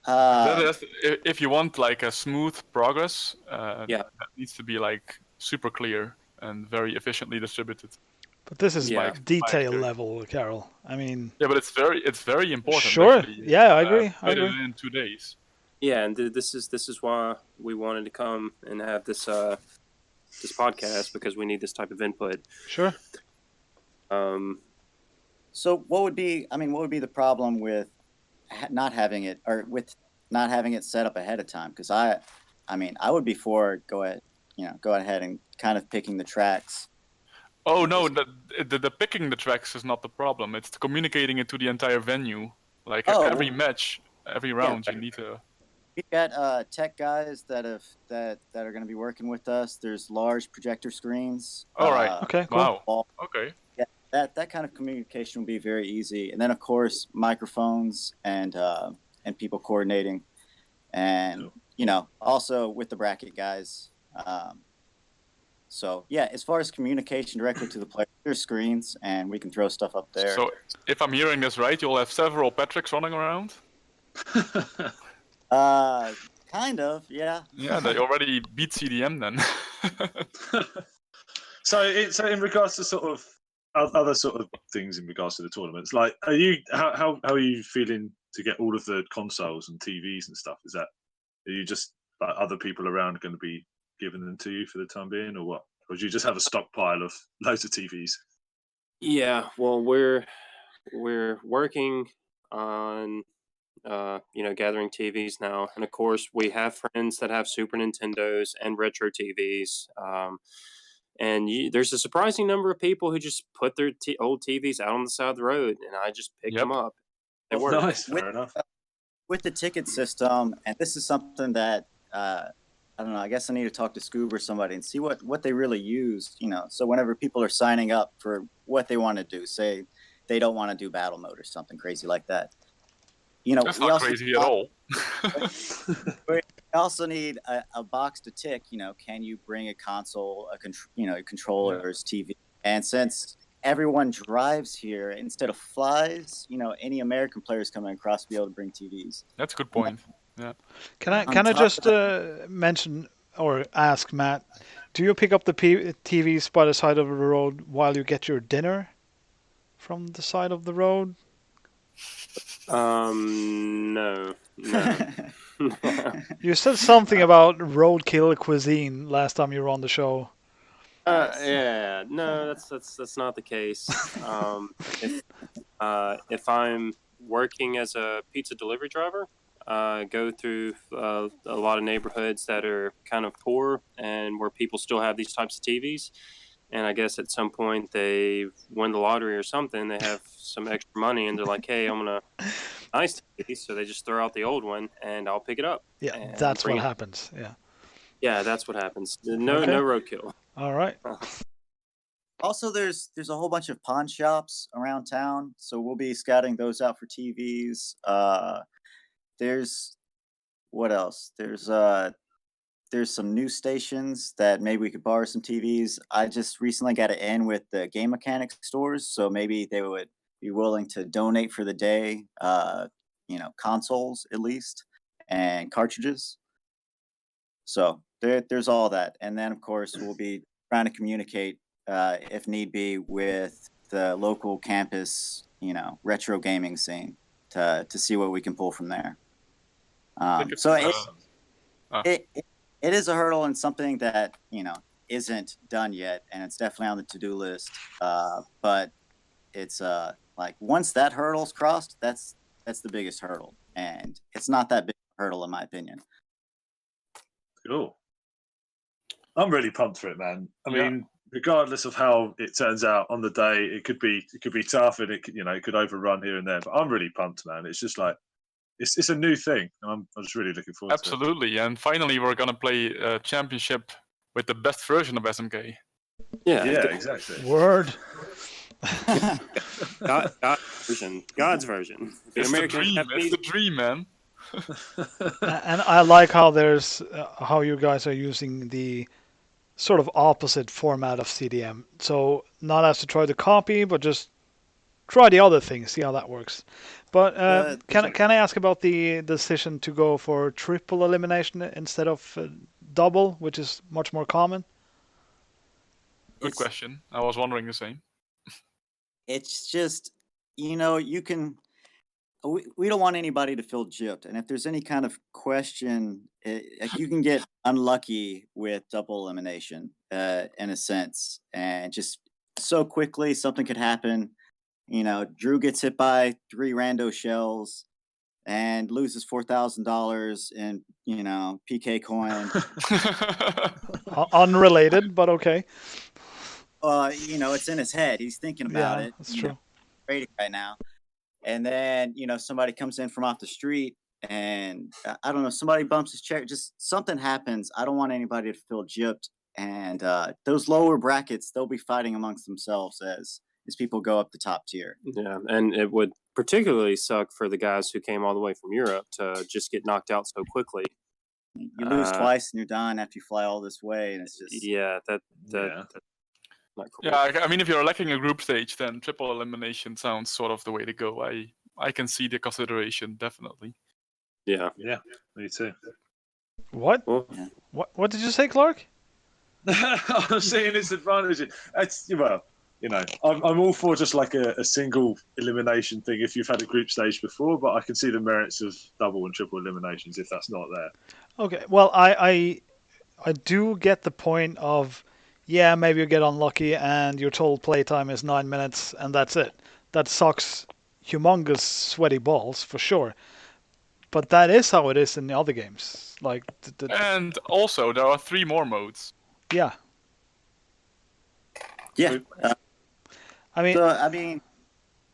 Speaker 3: that is, if you want like a smooth progress,
Speaker 5: Yeah.
Speaker 3: that needs to be like super clear and very efficiently distributed.
Speaker 1: But this is
Speaker 5: Yeah.
Speaker 1: detail
Speaker 3: Like,
Speaker 1: level, Carol. I mean,
Speaker 3: Yeah, but it's very important.
Speaker 1: Sure.
Speaker 3: Actually.
Speaker 1: Yeah, I agree. I
Speaker 3: Fit it
Speaker 1: agree.
Speaker 3: in 2 days.
Speaker 5: Yeah, and this is why we wanted to come and have this this podcast, because we need this type of input.
Speaker 1: Sure.
Speaker 4: So what would be the problem with not having it, or with not having it set up ahead of time? Because I would be for go ahead and kind of picking the tracks.
Speaker 3: Oh no, the picking the tracks is not the problem. It's communicating it to the entire venue. Like
Speaker 4: Oh,
Speaker 3: every match, every round, you need to.
Speaker 4: We've got tech guys that are going to be working with us. There's large projector screens.
Speaker 3: All right.
Speaker 1: Okay, cool.
Speaker 3: Wow. Okay.
Speaker 4: Yeah, that kind of communication will be very easy. And then of course microphones and people coordinating, and also with the bracket guys. So yeah, as far as communication directly to the player, there's screens and we can throw stuff up there.
Speaker 3: So if I'm hearing this right, you'll have several Patricks running around.
Speaker 4: Kind of, yeah.
Speaker 3: Yeah, they already beat CDM then.
Speaker 2: So in regards to sort of other sort of things in regards to the tournaments, like how are you feeling to get all of the consoles and TVs and stuff? Are you just like other people around going to be giving them to you for the time being, or what? Or do you just have a stockpile of loads of TVs?
Speaker 5: Yeah, well, we're working on gathering TVs now, and of course we have friends that have Super Nintendos and retro TVs. And there's a surprising number of people who just put their old TVs out on the side of the road, and I just pick them up. They work.
Speaker 2: Nice, fair enough.
Speaker 4: With the ticket system, and this is something that I don't know, I guess I need to talk to Scoob or somebody and see what they really use, so whenever people are signing up for what they want to do, say they don't want to do battle mode or something crazy like that,
Speaker 3: That's not crazy at all.
Speaker 4: We also need a box to tick, can you bring a console, a controllers, TV? And since everyone drives here instead of flies, any American players coming across to be able to bring TVs.
Speaker 3: That's a good point. Yeah.
Speaker 1: Can I just mention or ask Matt, do you pick up the TVs by the side of the road while you get your dinner from the side of the road?
Speaker 5: No.
Speaker 1: You said something about roadkill cuisine last time you were on the show.
Speaker 5: Yeah, no, that's not the case. If I'm working as a pizza delivery driver, go through a lot of neighborhoods that are kind of poor and where people still have these types of TVs. And I guess at some point they win the lottery or something. They have some extra money and they're like, "Hey, I'm gonna nice TV," so they just throw out the old one and I'll pick it up.
Speaker 1: Yeah, that's what happens. Yeah.
Speaker 5: Yeah, that's what happens. No roadkill.
Speaker 1: All right.
Speaker 4: Also, there's a whole bunch of pawn shops around town, so we'll be scouting those out for TVs. There's what else? There's some news stations that maybe we could borrow some TVs. I just recently got it in with the game mechanics stores, so maybe they would be willing to donate for the day, consoles at least, and cartridges. So there's all that. And then, of course, we'll be trying to communicate, if need be, with the local campus, retro gaming scene to see what we can pull from there. It is a hurdle and something that, isn't done yet, and it's definitely on the to-do list. But it's like once that hurdle's crossed, that's the biggest hurdle, and it's not that big a hurdle in my opinion.
Speaker 2: Cool. I'm really pumped for it, man. I mean, regardless of how it turns out on the day, it could be tough, and it could overrun here and there. But I'm really pumped, man. It's just like it's a new thing, and I'm just really looking forward to it.
Speaker 3: Absolutely, and finally we're gonna play a championship with the best version of SMK.
Speaker 5: Yeah,
Speaker 2: Yeah, exactly.
Speaker 1: Word.
Speaker 5: God's version. The
Speaker 3: It's
Speaker 5: American
Speaker 3: the dream.
Speaker 5: Japanese.
Speaker 3: It's the dream, man.
Speaker 1: And I like how there's how you guys are using the sort of opposite format of CDM. So not as to try to copy, but just try the other thing, see how that works. But can I ask about the decision to go for triple elimination instead of double, which is much more common?
Speaker 3: Good question. I was wondering the same.
Speaker 4: It's just, you can. We don't want anybody to feel gypped, and if there's any kind of question, like you can get unlucky with double elimination, in a sense, and just so quickly something could happen. Drew gets hit by 3 rando shells and loses $4,000 in PK coin.
Speaker 1: Unrelated, but okay.
Speaker 4: It's in his head. He's thinking about it.
Speaker 1: That's true.
Speaker 4: Rating right now. And then, somebody comes in from off the street and I don't know, somebody bumps his chair. Just something happens. I don't want anybody to feel gypped. And those lower brackets, they'll be fighting amongst themselves as people go up the top tier.
Speaker 5: Yeah, and it would particularly suck for the guys who came all the way from Europe to just get knocked out so quickly.
Speaker 4: You lose twice and you're done after you fly all this way, and it's just
Speaker 5: that's not cool.
Speaker 3: Yeah, I mean, if you're lacking a group stage, then triple elimination sounds sort of the way to go. I can see the consideration, definitely.
Speaker 5: Yeah,
Speaker 2: me too.
Speaker 1: What?
Speaker 5: Well,
Speaker 1: What did you say, Clark?
Speaker 2: I'm seeing its advantage. I'm all for just like a single elimination thing if you've had a group stage before, but I can see the merits of double and triple eliminations if that's not there.
Speaker 1: Okay, well, I do get the point of, yeah, maybe you get unlucky and your total playtime is 9 minutes and that's it. That sucks humongous sweaty balls for sure. But that is how it is in the other games. Like,
Speaker 3: And also, there are 3 more modes.
Speaker 1: yeah.
Speaker 4: Yeah.
Speaker 1: I mean,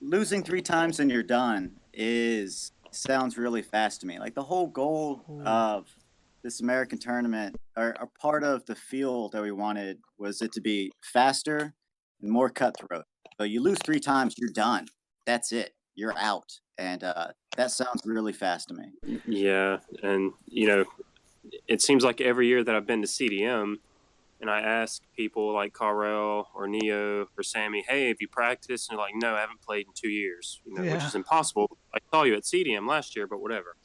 Speaker 4: Losing 3 times and you're done sounds really fast to me. Like the whole goal of this American tournament, or part of the feel that we wanted, was it to be faster and more cutthroat. So you lose 3 times, you're done. That's it. You're out. And that sounds really fast to me.
Speaker 5: Yeah, and it seems like every year that I've been to CDM, and I ask people like Kartel or Neo or Sammy, hey, have you practiced? And they're like, no, I haven't played in 2 years, which is impossible. I saw you at CDM last year, but whatever.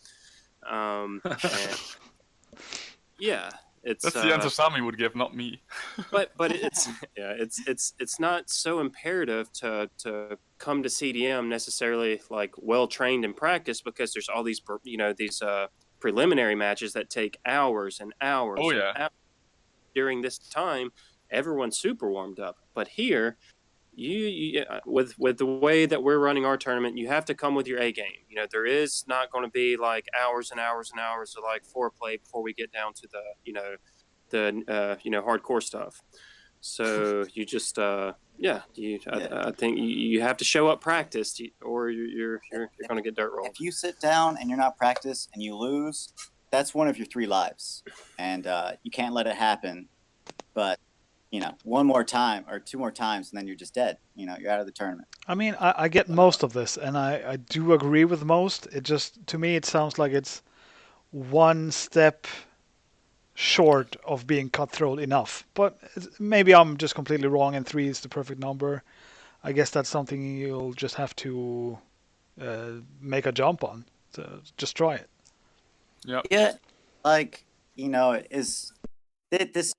Speaker 5: Yeah, it's
Speaker 3: That's the answer Sammy would give, not me.
Speaker 5: but it's not so imperative to come to CDM necessarily like well trained in practice, because there's all these these preliminary matches that take hours and hours.
Speaker 3: Oh yeah.
Speaker 5: And hours. During this time, everyone's super warmed up. But here, you with the way that we're running our tournament, you have to come with your A game. There is not going to be like hours and hours and hours of like foreplay before we get down to the hardcore stuff. So you just I think you have to show up practiced, or you're going to get dirt rolled.
Speaker 4: If you sit down and you're not practiced and you lose, that's one of your 3 lives, and you can't let it happen. But one more time or 2 more times, and then you're just dead. You're out of the tournament.
Speaker 1: I mean, I get most of this, and I do agree with most. It just, to me, it sounds like it's one step short of being cutthroat enough. But maybe I'm just completely wrong, and 3 is the perfect number. I guess that's something you'll just have to make a jump on. So just try it.
Speaker 3: Yeah.
Speaker 4: Yeah, like this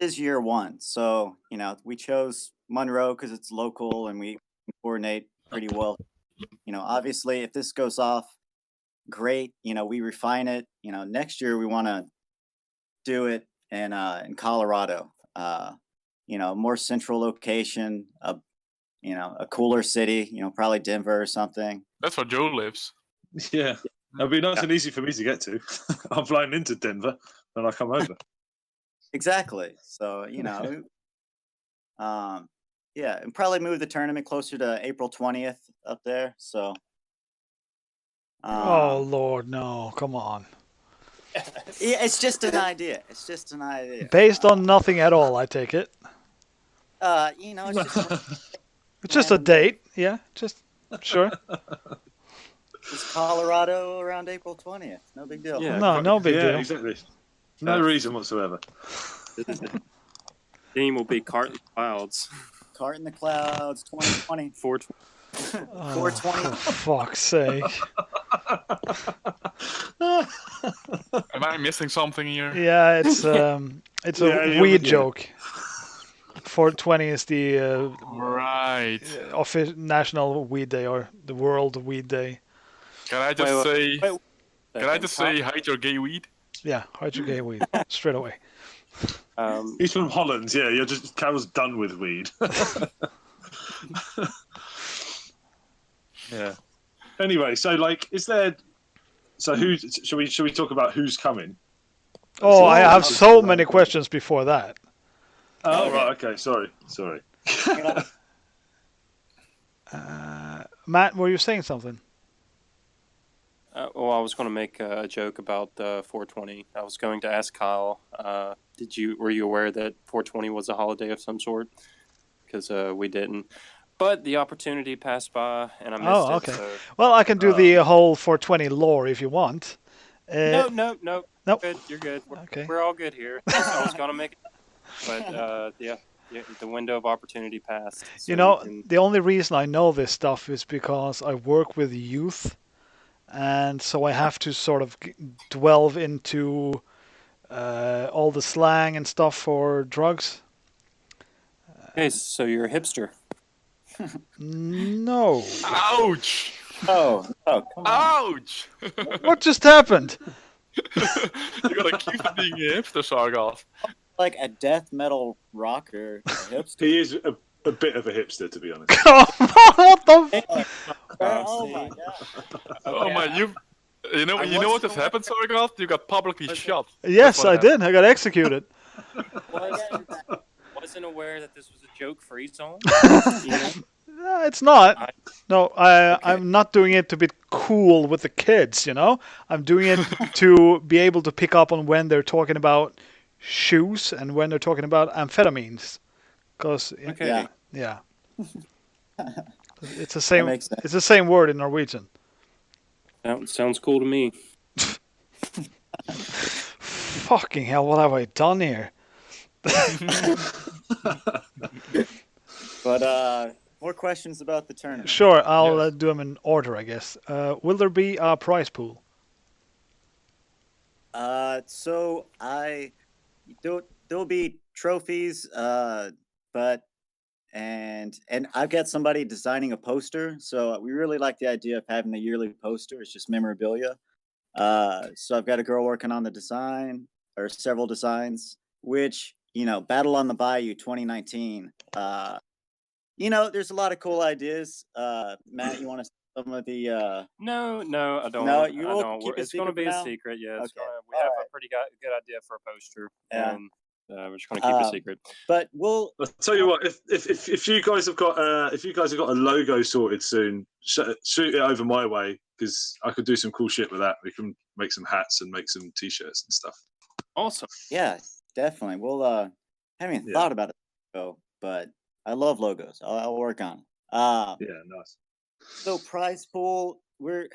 Speaker 4: is year 1, so we chose Monroe because it's local and we coordinate pretty well. Obviously, if this goes off, great. We refine it. Next year we want to do it in Colorado. More central location. A cooler city. Probably Denver or something.
Speaker 3: That's where Joe lives.
Speaker 2: Yeah, it'll be nice and easy for me to get to. I'm flying into Denver, and I come over.
Speaker 4: Exactly. So and probably move the tournament closer to April 20th up there. So
Speaker 1: Oh
Speaker 4: Um,
Speaker 1: Lord, no! Come on.
Speaker 4: yeah, it's just an idea. It's just an idea.
Speaker 1: Based on nothing at all, I take it.
Speaker 4: It's just a
Speaker 1: It's just a
Speaker 4: random day.
Speaker 1: date. Yeah, just sure.
Speaker 4: It's Colorado around April 20th. No big deal.
Speaker 2: Yeah,
Speaker 1: No, no big
Speaker 2: yeah,
Speaker 1: deal.
Speaker 2: exactly. No reason whatsoever.
Speaker 5: The theme will be Kartel Clouds.
Speaker 4: Cart in the Clouds 2020.
Speaker 5: 420.
Speaker 1: Oh,
Speaker 4: 420.
Speaker 1: for fuck's sake.
Speaker 3: Am I missing something here?
Speaker 1: Yeah, it's
Speaker 2: Yeah,
Speaker 1: a
Speaker 2: you're-
Speaker 1: weed
Speaker 2: yeah.
Speaker 1: joke. 420 is the
Speaker 3: Right.
Speaker 1: national weed day or the world weed day.
Speaker 3: Can I just say?
Speaker 5: wait,
Speaker 3: Can I just say hide your gay weed?
Speaker 1: Yeah, hide your gay weed straight away.
Speaker 2: He's from Holland. Yeah, you're just Carol's done with weed. Yeah. Anyway, so like, is there? So who should we talk about who's coming?
Speaker 1: Oh, I have
Speaker 2: this is
Speaker 1: so
Speaker 2: the
Speaker 1: many
Speaker 2: right
Speaker 1: questions before that.
Speaker 2: Oh
Speaker 4: Okay.
Speaker 2: right, okay, sorry.
Speaker 1: Matt, were you saying something?
Speaker 5: Well, I was going to make a joke about 420. I was going to ask Kyle, were you aware that 420 was a holiday of some sort? Because we didn't. But the opportunity passed by, and I missed
Speaker 1: Oh,
Speaker 5: it.
Speaker 1: okay.
Speaker 5: So
Speaker 1: Well, I can do the whole 420 lore if you want.
Speaker 5: no.
Speaker 1: Nope.
Speaker 5: Good, you're good.
Speaker 1: Okay.
Speaker 5: We're all good here. I was going to make it, but yeah, the window of opportunity passed. So
Speaker 1: You know,
Speaker 5: we can-
Speaker 1: the only reason I know this stuff is because I work with youth, and so I have to sort of delve into all the slang and stuff for drugs.
Speaker 5: Okay, so you're a hipster.
Speaker 1: No.
Speaker 3: Ouch!
Speaker 4: Oh, come on.
Speaker 3: Ouch!
Speaker 1: What just happened?
Speaker 3: You got accused of being a hipster, Sargoth.
Speaker 4: Like a death metal rocker, a hipster.
Speaker 2: He is a bit of a hipster, to be honest.
Speaker 1: Come on, what the?
Speaker 4: Oh
Speaker 5: see.
Speaker 4: my god.
Speaker 3: Oh my, you know what has happened, Sargoth? You got publicly shot.
Speaker 1: Yes,
Speaker 3: what
Speaker 1: I
Speaker 3: happened.
Speaker 1: did. I got executed.
Speaker 5: Wasn't aware that this was a joke free zone.
Speaker 1: It's not.
Speaker 5: I-
Speaker 1: No, I'm not doing it to be cool with the kids, you know? I'm doing it to be able to pick up on when they're talking about shoes and when they're talking about amphetamines. Because,
Speaker 5: Okay.
Speaker 1: yeah. It's the same.
Speaker 4: makes sense.
Speaker 1: It's the same word in Norwegian.
Speaker 5: Sounds cool to me.
Speaker 1: Fucking hell! What have I done here?
Speaker 4: But more questions about the tournament.
Speaker 1: Sure, I'll
Speaker 3: Yes.
Speaker 1: do them in order, I guess. Will there be a prize pool?
Speaker 4: So there'll be trophies, but and I've got somebody designing a poster. So we really like the idea of having the yearly poster. It's just memorabilia. So I've got a girl working on the design or several designs, which Battle on the Bayou 2019. There's a lot of cool ideas. Matt, you want to some of the?
Speaker 5: No, I don't.
Speaker 4: No, you
Speaker 5: I
Speaker 4: will
Speaker 5: don't.
Speaker 4: keep it
Speaker 5: It's going to
Speaker 4: secret
Speaker 5: be
Speaker 4: for
Speaker 5: a
Speaker 4: now?
Speaker 5: secret. Yeah,
Speaker 4: Okay.
Speaker 5: we have
Speaker 4: Alright.
Speaker 5: a pretty good idea for a poster,
Speaker 4: Yeah.
Speaker 5: and we're just going to keep it
Speaker 4: Um,
Speaker 5: secret.
Speaker 4: But we'll
Speaker 2: I'll tell you what, if you guys have got a logo sorted soon, shoot it over my way because I could do some cool shit with that. We can make some hats and make some t-shirts and stuff.
Speaker 5: Awesome.
Speaker 4: Yeah, definitely. We'll haven't even
Speaker 2: Yeah.
Speaker 4: thought about it though, but I love logos. I'll work on it.
Speaker 2: Yeah, nice.
Speaker 4: So prize pool, we're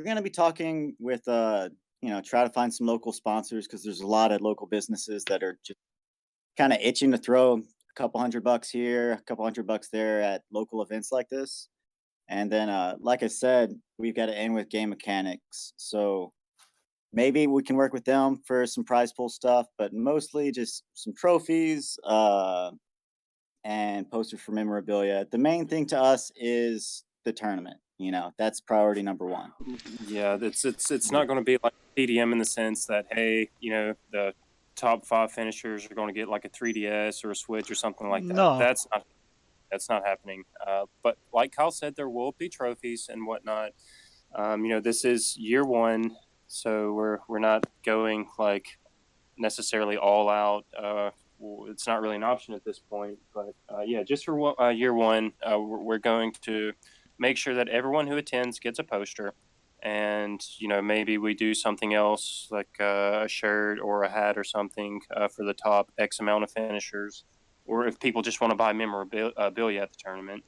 Speaker 4: gonna be talking with try to find some local sponsors because there's a lot of local businesses that are just kind of itching to throw a couple $100 here, a couple $100 there at local events like this. And then like I said, we've got to end with game mechanics. So maybe we can work with them for some prize pool stuff, but mostly just some trophies and posters for memorabilia. The main thing to us is the tournament. That's priority number one.
Speaker 5: Yeah, it's not going to be like TDM in the sense that hey, the top 5 finishers are going to get like a 3DS or a Switch or something like that.
Speaker 1: No.
Speaker 5: That's not happening. But like Kyle said, there will be trophies and whatnot. This is year 1, so we're not going like necessarily all out. It's not really an option at this point. But yeah, just for year 1, we're going to make sure that everyone who attends gets a poster, and maybe we do something else like a shirt or a hat or something for the top X amount of finishers, or if people just want to buy memorabilia at the tournament.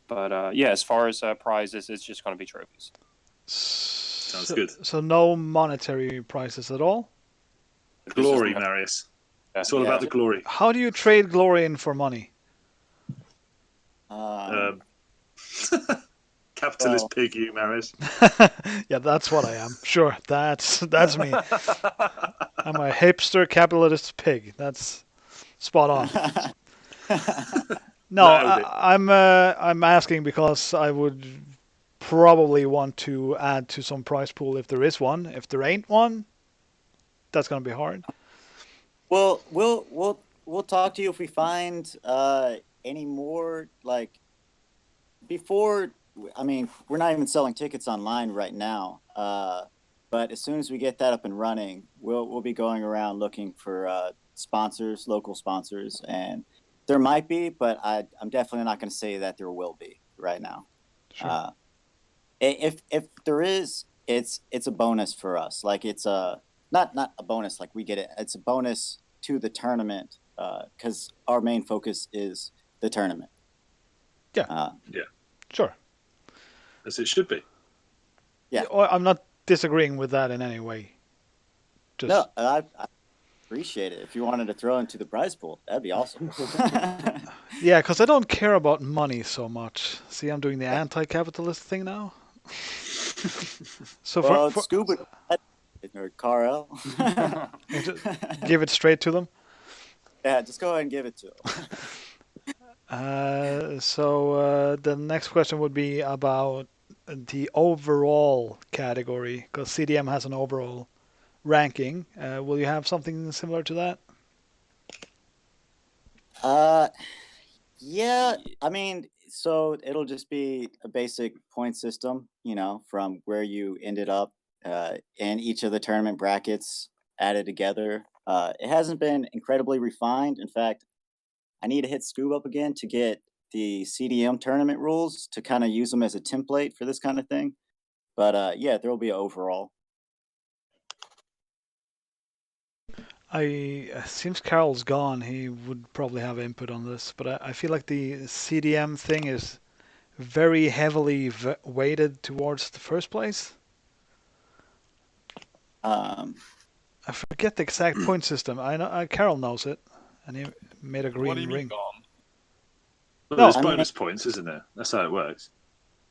Speaker 5: But yeah, as far as prizes, it's just going to be trophies.
Speaker 2: Sounds good.
Speaker 1: So no monetary prizes at all?
Speaker 2: Glory, Marius. It's all about the glory.
Speaker 1: How do you trade glory in for money?
Speaker 2: Capitalist pig, you, Marius.
Speaker 1: Yeah, that's what I am. Sure, that's me. I'm a hipster capitalist pig. That's spot on. No, I'm asking because I would probably want to add to some prize pool if there is one. If there ain't one, that's gonna be hard.
Speaker 4: Well, we'll talk to you if we find any more like before. I mean, we're not even selling tickets online right now. But as soon as we get that up and running, we'll be going around looking for sponsors, local sponsors, and there might be, but I'm definitely not going to say that there will be right now.
Speaker 1: Sure.
Speaker 4: If there is, it's a bonus for us. Like it's not a bonus like we get it. It's a bonus to the tournament because our main focus is the tournament.
Speaker 1: Yeah.
Speaker 2: Yeah.
Speaker 1: Sure.
Speaker 2: As it should be.
Speaker 4: Yeah.
Speaker 1: I'm not disagreeing with that in any way. Just...
Speaker 4: No, I appreciate it. If you wanted to throw into the prize pool, that'd be awesome.
Speaker 1: Yeah, because I don't care about money so much. See, I'm doing the anti-capitalist thing now. So
Speaker 4: well,
Speaker 1: for
Speaker 4: Scuba or Karel.
Speaker 1: give it straight to them.
Speaker 4: Yeah, just go ahead and give it to them.
Speaker 1: So the next question would be about the overall category, because CDM has an overall ranking. Will you have something similar to that?
Speaker 4: Yeah, I mean, so it'll just be a basic point system, from where you ended up in each of the tournament brackets added together. It hasn't been incredibly refined. In fact, I need to hit Scoob up again to get the CDM tournament rules to kind of use them as a template for this kind of thing. But yeah, there will be an overall.
Speaker 1: Since Carol's gone, he would probably have input on this, but I feel like the CDM thing is very heavily weighted towards the first place. I forget the exact point system. I know Carol knows it, and he made a green
Speaker 3: What do you mean
Speaker 1: ring.
Speaker 3: gone?
Speaker 2: Well, there's bonus points, isn't there? That's how it works.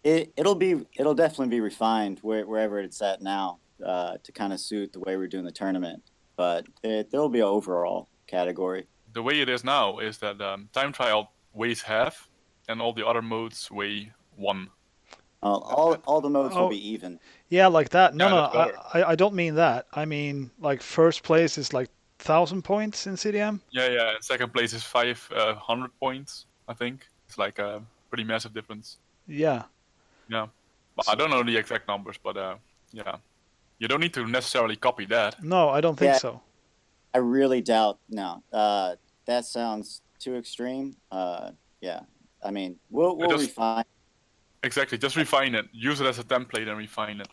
Speaker 4: It'll definitely be refined wherever it's at now to kind of suit the way we're doing the tournament. But there'll be an overall category.
Speaker 3: The way it is now is that time trial weighs half, and all the other modes weigh 1.
Speaker 4: All the modes will be even.
Speaker 1: Yeah, like that. No,
Speaker 3: Yeah,
Speaker 1: I don't mean that. I mean like first place is like 1,000 points in CDM.
Speaker 3: Yeah. And second place is 500 points. I think it's like a pretty massive difference.
Speaker 1: Yeah.
Speaker 3: Yeah, but I don't know the exact numbers, but yeah. You don't need to necessarily copy that.
Speaker 1: No, I don't think so.
Speaker 4: I really doubt. No, that sounds too extreme. Yeah, I mean, we'll refine.
Speaker 3: Exactly, just refine it. Use it as a template and refine it.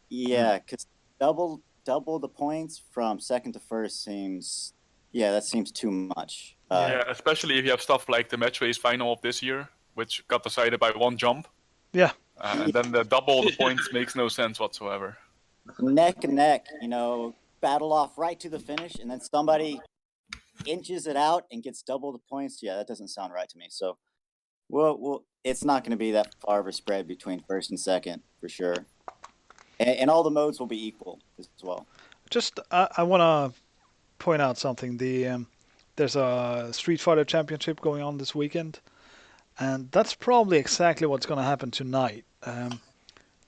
Speaker 4: Yeah, because double the points from second to first seems. Yeah, that seems too much.
Speaker 3: Yeah, especially if you have stuff like the match race final of this year, which got decided by 1 jump.
Speaker 1: Yeah.
Speaker 3: And then the double the points makes no sense whatsoever.
Speaker 4: Neck and neck, battle off right to the finish, and then somebody inches it out and gets double the points. Yeah, that doesn't sound right to me. So, well, it's not going to be that far of a spread between first and second for sure, and all the modes will be equal as well.
Speaker 1: Just, I want to point out something. There's a Street Fighter Championship going on this weekend, and that's probably exactly what's going to happen tonight.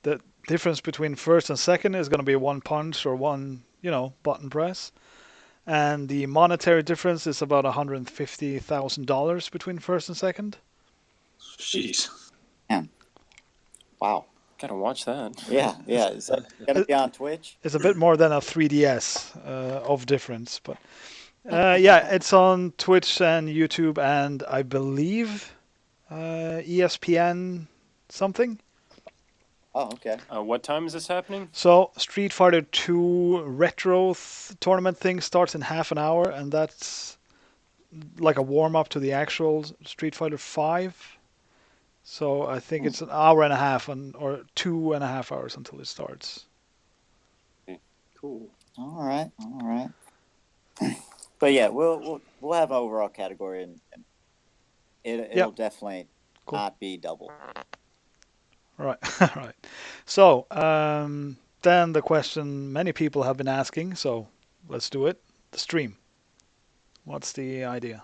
Speaker 1: The difference between first and second is going to be one punch or one, button press. And the monetary difference is about $150,000 between first and second.
Speaker 2: Jeez.
Speaker 4: Man. Wow.
Speaker 5: Gotta watch that.
Speaker 4: Yeah. Is that gonna be on Twitch?
Speaker 1: It's a bit more than a 3DS of difference, but yeah, it's on Twitch and YouTube and I believe ESPN something.
Speaker 4: Oh, okay.
Speaker 5: What time is this happening?
Speaker 1: So Street Fighter 2 retro tournament thing starts in half an hour, and that's like a warm up to the actual Street Fighter 5. So I think it's an hour and a half or 2.5 hours until it starts.
Speaker 5: Cool.
Speaker 4: All right. All right. But yeah, we'll have an overall category, and it'll definitely
Speaker 1: Cool.
Speaker 4: not be double.
Speaker 1: Right, right. So then the question many people have been asking, so let's do it. The stream. What's the idea?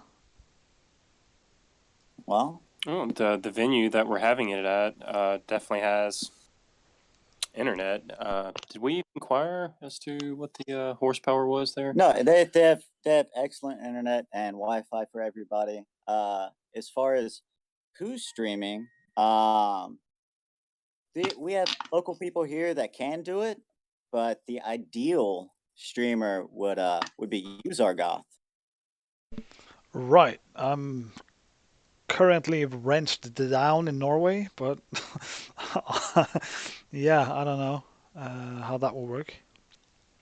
Speaker 4: Well,
Speaker 5: Oh, the venue that we're having it at definitely has internet. Did we inquire as to what the horsepower was there?
Speaker 4: no, they have excellent internet and Wi-Fi for everybody. As far as who's streaming, we have local people here that can do it, but the ideal streamer would be Uzargoth.
Speaker 1: Right. I'm currently wrenched down in Norway, but yeah, I don't know how that will work.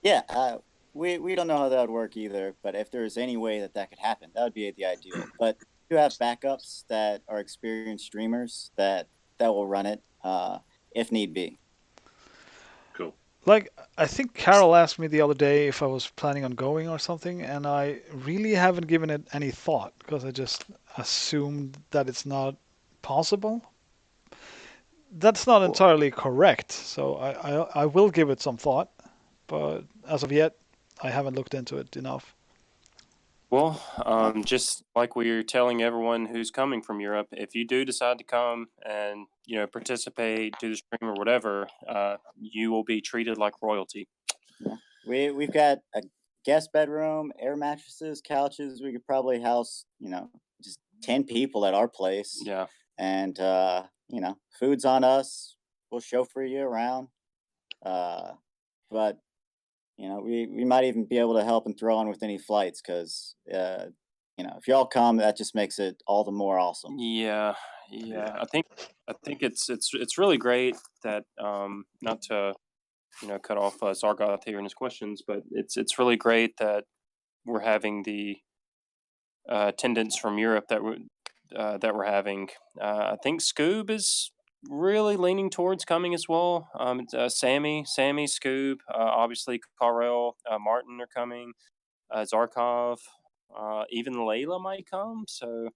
Speaker 4: Yeah, we don't know how that would work either, but if there's any way that could happen, that would be the ideal. But you have backups that are experienced streamers that will run it if need be.
Speaker 2: Cool.
Speaker 1: Like, I think Carol asked me the other day if I was planning on going or something, and I really haven't given it any thought because I just assumed that it's not possible. That's not entirely correct, so I will give it some thought, but as of yet, I haven't looked into it enough.
Speaker 5: Well, just like we're telling everyone who's coming from Europe, if you do decide to come and participate, do the stream or whatever, you will be treated like royalty.
Speaker 4: Yeah. We've got a guest bedroom, air mattresses, couches. We could probably house just 10 people at our place.
Speaker 5: Yeah.
Speaker 4: And food's on us. We'll chauffeur you around. But we might even be able to help and throw on with any flights because if y'all come, that just makes it all the more awesome.
Speaker 5: Yeah. I think it's really great that not to cut off Zargoth here in his questions, but it's really great that we're having the attendance from Europe that we're having. I think Scoob is really leaning towards coming as well. Sammy, Scoob, obviously Karel, Martin are coming. Zarkov, even Layla might come. So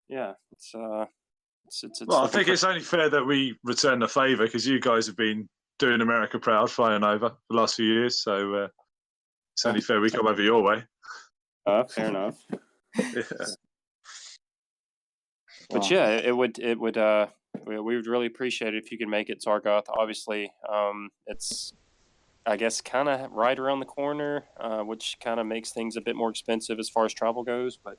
Speaker 5: yeah, it's
Speaker 2: Well, I think it's only fair that we return the favour because you guys have been doing America proud, flying over the last few years. So it's only fair we come over your way.
Speaker 5: Fair enough.
Speaker 2: Yeah.
Speaker 5: But yeah, it would we would really appreciate it if you could make it, Zargoth. Obviously, it's I guess kind of right around the corner, which kind of makes things a bit more expensive as far as travel goes. But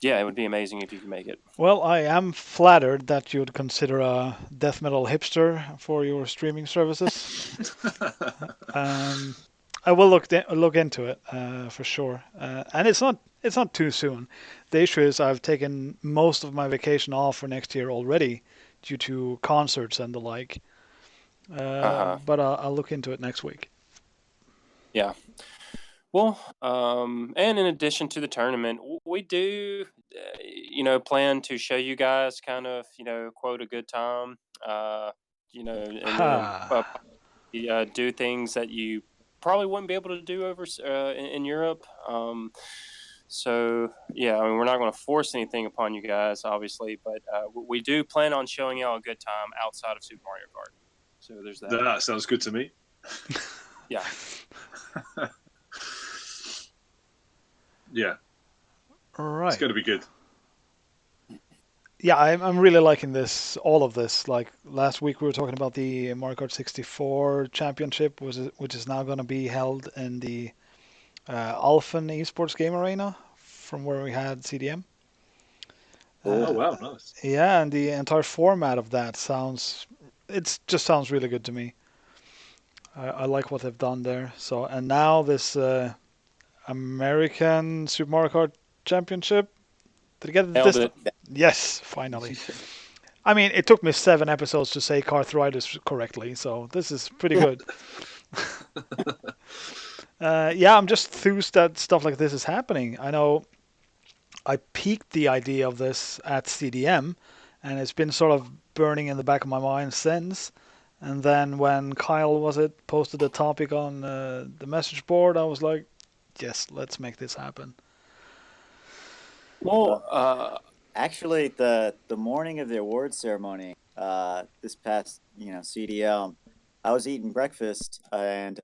Speaker 5: yeah, it would be amazing if you could make it.
Speaker 1: Well, I am flattered that you would consider a death metal hipster for your streaming services. I will look into it for sure, and it's not too soon. The issue is I've taken most of my vacation off for next year already due to concerts and the like. But I'll look into it next week.
Speaker 5: Yeah. Well, and in addition to the tournament, we do, plan to show you guys kind of, quote, a good time, and do things that you probably wouldn't be able to do over in Europe. So yeah, I mean, we're not going to force anything upon you guys, obviously, but we do plan on showing y'all a good time outside of Super Mario Kart. So there's that.
Speaker 2: That sounds good to me.
Speaker 5: Yeah.
Speaker 2: Yeah.
Speaker 1: All right.
Speaker 2: It's going to be good.
Speaker 1: Yeah, I'm really liking all of this. Like last week we were talking about the Mario Kart 64 Championship, which is now going to be held in the Alphen Esports Game Arena from where we had CDM.
Speaker 2: Oh wow, nice.
Speaker 1: Yeah, and the entire format of that just sounds really good to me. I like what they've done there. So, and now this American Super Mario Kart Championship. Did I get this?
Speaker 5: Nailed it.
Speaker 1: Yes, finally. I mean, it took me 7 episodes to say Carthritis correctly, so this is pretty good. Yeah, I'm just enthused that stuff like this is happening. I know I peaked the idea of this at CDM, and it's been sort of burning in the back of my mind since. And then when Kyle posted the topic on the message board, I was like, yes, let's make this happen.
Speaker 3: Well,
Speaker 4: Actually, the morning of the award ceremony, this past CDL, I was eating breakfast and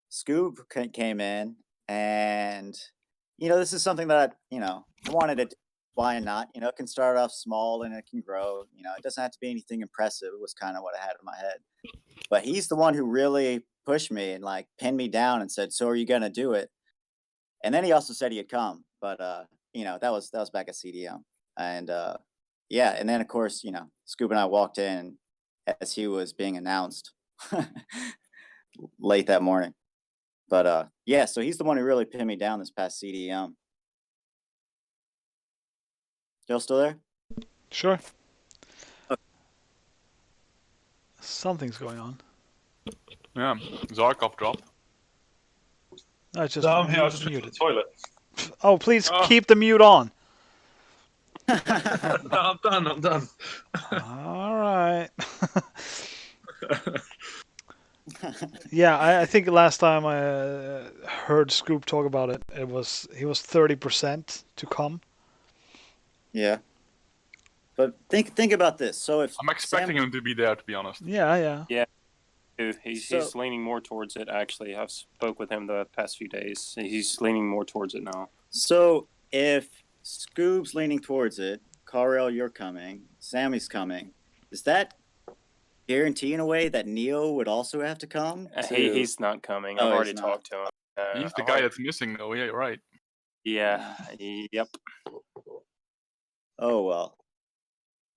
Speaker 4: Scoob came in, and this is something that I wanted to. Why not? It can start off small and it can grow. It doesn't have to be anything impressive. Was kind of what I had in my head. But he's the one who really pushed me and like pinned me down and said, "So are you gonna do it?" And then he also said he'd come, but that was back at CDM, and yeah, and then of course Scoop and I walked in as he was being announced late that morning. But yeah, so he's the one who really pinned me down this past CDM. Y'all still there?
Speaker 1: Sure. Something's going on.
Speaker 3: yeah, Zarkov dropped.
Speaker 1: I just
Speaker 2: No, I'm here. I was just
Speaker 1: muted.
Speaker 2: went to the toilet.
Speaker 1: Oh, please
Speaker 3: Oh.
Speaker 1: keep the mute on.
Speaker 2: No, I'm done. I'm done.
Speaker 1: All right. Yeah, I think last time I heard Scoop talk about it, he was 30% to come.
Speaker 4: Yeah. But think about this. So if
Speaker 3: I'm expecting him to be there, to be honest.
Speaker 1: Yeah.
Speaker 5: He's
Speaker 4: So-
Speaker 5: leaning more towards it. Actually, I've spoke with him the past few days. He's leaning more towards it now.
Speaker 4: So if Scoob's leaning towards it, Karel, you're coming, Sammy's coming, is that guarantee in a way that Neo would also have to come?
Speaker 5: He's not coming. I've
Speaker 4: Oh,
Speaker 5: already
Speaker 4: he's not.
Speaker 5: talked to him.
Speaker 3: He's the
Speaker 5: I've
Speaker 3: guy
Speaker 5: already-
Speaker 3: that's missing, though. Yeah, you're right.
Speaker 5: Yeah. Yep.
Speaker 4: Oh well.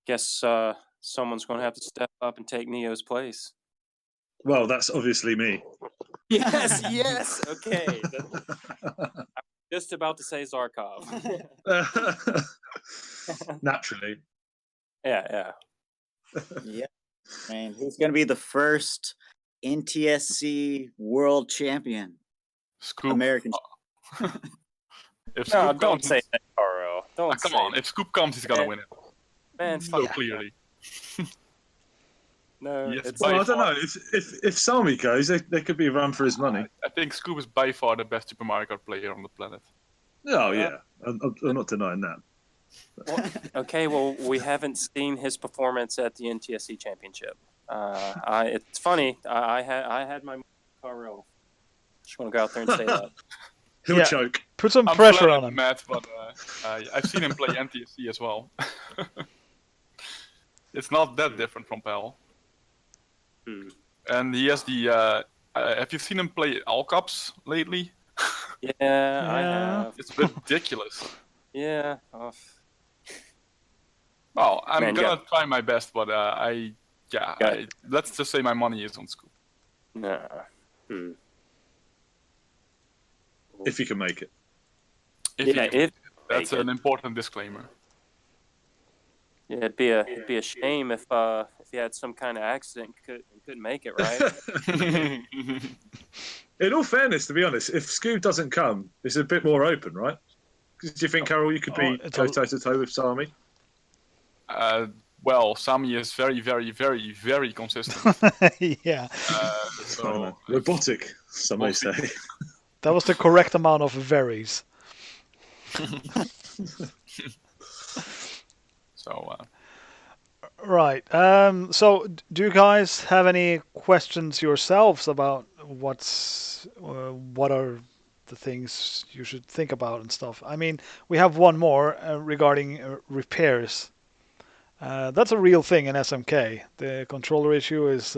Speaker 5: Guess someone's going to have to step up and take Neo's place.
Speaker 2: Well, that's obviously me.
Speaker 5: Yes. Yes. Okay. Just about to say Zarkov.
Speaker 2: Naturally.
Speaker 5: Yeah.
Speaker 4: Yeah. Man, who's gonna be the first NTSC world champion?
Speaker 3: Scoop.
Speaker 4: American.
Speaker 3: If
Speaker 5: No,
Speaker 3: Scoop
Speaker 5: don't
Speaker 3: comes,
Speaker 5: say that, Carl. Don't
Speaker 3: come
Speaker 5: say
Speaker 3: on. If Scoop comes, he's gonna
Speaker 5: Man.
Speaker 3: win it.
Speaker 5: Man,
Speaker 3: So
Speaker 5: fuck.
Speaker 3: clearly.
Speaker 5: No,
Speaker 3: Yes,
Speaker 5: it's
Speaker 3: by
Speaker 2: Well, I don't
Speaker 3: far.
Speaker 2: know. If Sami goes, there could be a run for his money.
Speaker 3: I think Scoop is by far the best Super Mario Kart player on the planet.
Speaker 2: Oh yeah, I'm not denying that.
Speaker 5: okay. Well, we haven't seen his performance at the NTSC Championship. It's funny. I had my Carl. Just want to go out there and say that.
Speaker 2: He'll
Speaker 1: Yeah.
Speaker 2: choke.
Speaker 1: Put some
Speaker 3: I'm
Speaker 1: pressure
Speaker 3: flattered,
Speaker 1: on him.
Speaker 3: Matt, but I've seen him play NTSC as well. It's not that different from Pal. And he has the. Have you seen him play All Cups lately?
Speaker 5: Yeah, I
Speaker 1: Yeah.
Speaker 5: have.
Speaker 3: It's ridiculous.
Speaker 5: Yeah.
Speaker 3: Well, I'm
Speaker 5: Man,
Speaker 3: gonna try my best, but
Speaker 5: Yeah.
Speaker 3: let's just say my money is on Scoop.
Speaker 5: Nah.
Speaker 2: If you can make it.
Speaker 3: That's an important disclaimer.
Speaker 5: Yeah, it'd be a shame if he had some kind of accident and couldn't make it, right?
Speaker 2: In all fairness, to be honest, if Scoob doesn't come, it's a bit more open, right? Do you think, Carol, you could go toe to toe with Sami?
Speaker 3: Well, Sami is very, very, very, very consistent.
Speaker 1: Yeah,
Speaker 3: So
Speaker 2: Robotic, some may say.
Speaker 1: that was the correct amount of varies.
Speaker 3: So
Speaker 1: Right. So, do you guys have any questions yourselves about what are the things you should think about and stuff? I mean, we have one more regarding repairs. That's a real thing in SMK. The controller issue is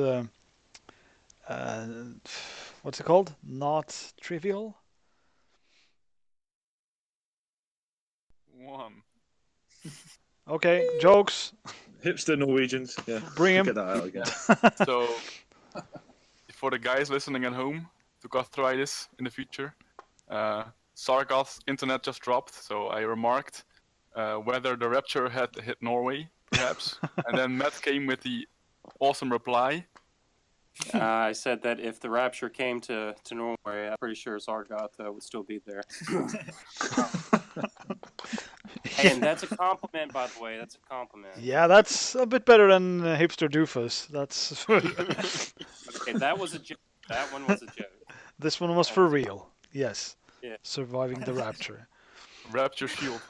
Speaker 1: what's it called? Not trivial.
Speaker 3: one.
Speaker 1: Okay, jokes.
Speaker 2: Hipster Norwegians, yeah.
Speaker 1: Bring 'em.
Speaker 2: Get that out again.
Speaker 3: So for the guys listening at home to Carthritis in the future, Sargoth's internet just dropped. So I remarked whether the Rapture had hit Norway, perhaps. And then Matt came with the awesome reply.
Speaker 5: I said that if the Rapture came to Norway, I'm pretty sure Zargoth would still be there. And that's a compliment, by the way. That's a compliment.
Speaker 1: Yeah, that's a bit better than hipster doofus. That's
Speaker 5: Okay, that was a joke. That one was a joke.
Speaker 1: this one was for real. Yes.
Speaker 5: Yeah.
Speaker 1: Surviving the rapture.
Speaker 3: Rapture shield.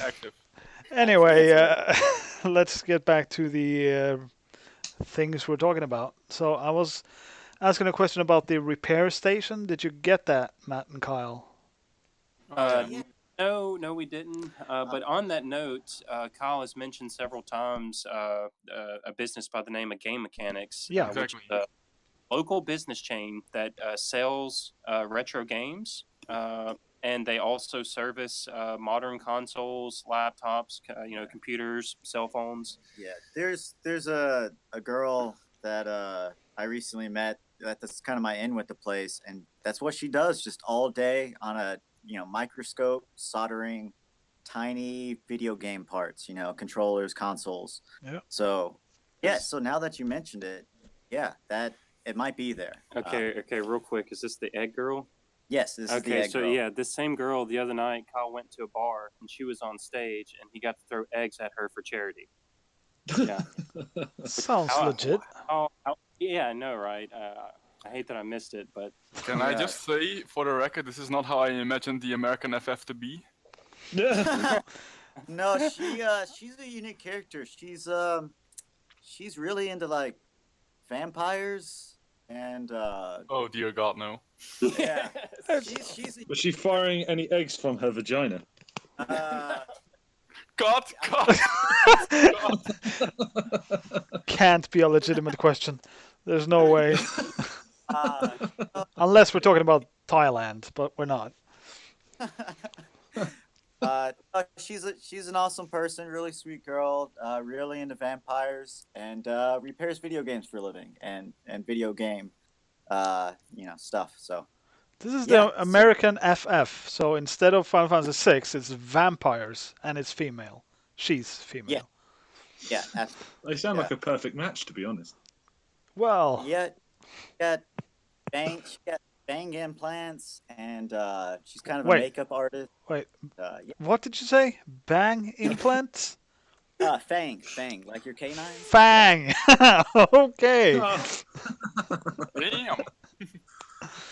Speaker 3: Active.
Speaker 1: Anyway, let's get back to the things we're talking about. So I was asking a question about the repair station. Did you get that, Matt and Kyle?
Speaker 5: No, we didn't. But on that note, Kyle has mentioned several times a business by the name of Game Mechanics.
Speaker 1: Yeah.
Speaker 3: Exactly.
Speaker 5: Which is a local business chain that sells retro games. And they also service modern consoles, laptops, computers, cell phones.
Speaker 4: Yeah, there's a girl that I recently met. That's kind of my in with the place, and that's what she does just all day on a microscope, soldering tiny video game parts, controllers, consoles.
Speaker 1: Yeah.
Speaker 4: So yeah, so now that you mentioned it, yeah, that it might be there.
Speaker 5: Okay, real quick, is this the egg girl?
Speaker 4: Yes, this is the
Speaker 5: Okay,
Speaker 4: egg
Speaker 5: so
Speaker 4: girl.
Speaker 5: yeah, this same girl the other night, Kyle went to a bar and she was on stage and he got to throw eggs at her for charity. Yeah.
Speaker 1: Sounds legit.
Speaker 5: Yeah, I know, right? I hate that I missed it, but
Speaker 3: Can I just say, for the record, this is not how I imagined the American FF to be.
Speaker 4: No, she's a unique character. She's really into like vampires and
Speaker 3: Oh dear God, no.
Speaker 4: yeah. she's
Speaker 2: Was she firing any eggs from her vagina?
Speaker 3: God.
Speaker 1: Can't be a legitimate question. There's no way. Unless we're talking about Thailand, but we're not.
Speaker 4: She's an awesome person, really sweet girl, really into vampires, and repairs video games for a living, and video game, stuff. So
Speaker 1: This is
Speaker 4: Yeah,
Speaker 1: the American FF. So instead of Final Fantasy VI, it's vampires and it's female. She's female.
Speaker 4: yeah, absolutely.
Speaker 2: They sound like a perfect match, to be honest.
Speaker 1: Well,
Speaker 4: Yeah, she got bang implants, and she's kind of a
Speaker 1: Wait.
Speaker 4: makeup artist.
Speaker 1: wait,
Speaker 4: Yeah,
Speaker 1: what did you say? Bang implants?
Speaker 4: fang, like your canine.
Speaker 1: Fang. Okay.
Speaker 3: Damn.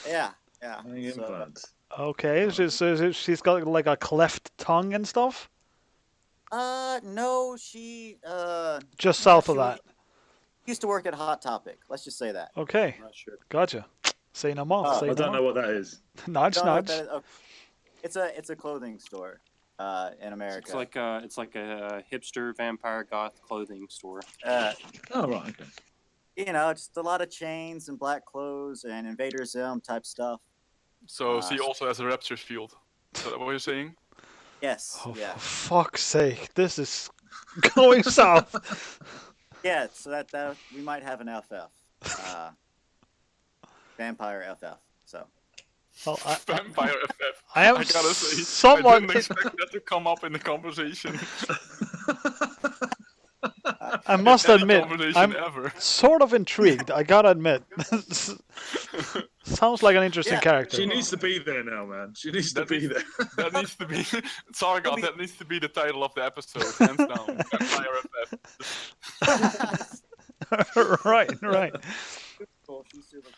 Speaker 4: Yeah.
Speaker 2: Hang
Speaker 4: So,
Speaker 2: implants.
Speaker 1: Okay. So she's got like a cleft tongue and stuff.
Speaker 4: no, she
Speaker 1: Just south of
Speaker 4: she
Speaker 1: that.
Speaker 4: used to work at Hot Topic. Let's just say that.
Speaker 1: Okay.
Speaker 5: I'm not sure.
Speaker 1: Gotcha. Say no more.
Speaker 4: Oh,
Speaker 1: say
Speaker 2: I
Speaker 1: no
Speaker 2: don't
Speaker 1: more.
Speaker 2: know what that is.
Speaker 1: Nudge,
Speaker 4: Don't know what
Speaker 1: nudge.
Speaker 4: that is. Okay. It's a clothing store in America.
Speaker 5: It's like a hipster vampire goth clothing store.
Speaker 2: Oh, right, okay.
Speaker 4: Just a lot of chains and black clothes and Invader Zim type stuff.
Speaker 3: So she also has a rapture shield. Is that what you're saying?
Speaker 4: Yes.
Speaker 1: Oh,
Speaker 4: Yeah.
Speaker 1: for fuck's sake. This is going south.
Speaker 4: Yeah. So that we might have an FF. Vampire FF. So.
Speaker 1: Well,
Speaker 3: Vampire FF.
Speaker 1: I am
Speaker 3: I gotta say, I
Speaker 1: somewhat.
Speaker 3: didn't expect that to come up in the conversation.
Speaker 1: I must
Speaker 3: Any
Speaker 1: admit,
Speaker 3: conversation
Speaker 1: I'm
Speaker 3: ever.
Speaker 1: sort of intrigued. I gotta admit. Sounds like an interesting
Speaker 4: Yeah,
Speaker 1: character.
Speaker 2: She needs to be there now, man. She needs to be there.
Speaker 3: That needs to be. Sorry, God, that needs to be the title of the episode, hands down. Vampire FF.
Speaker 1: right.
Speaker 4: Cool. She's super.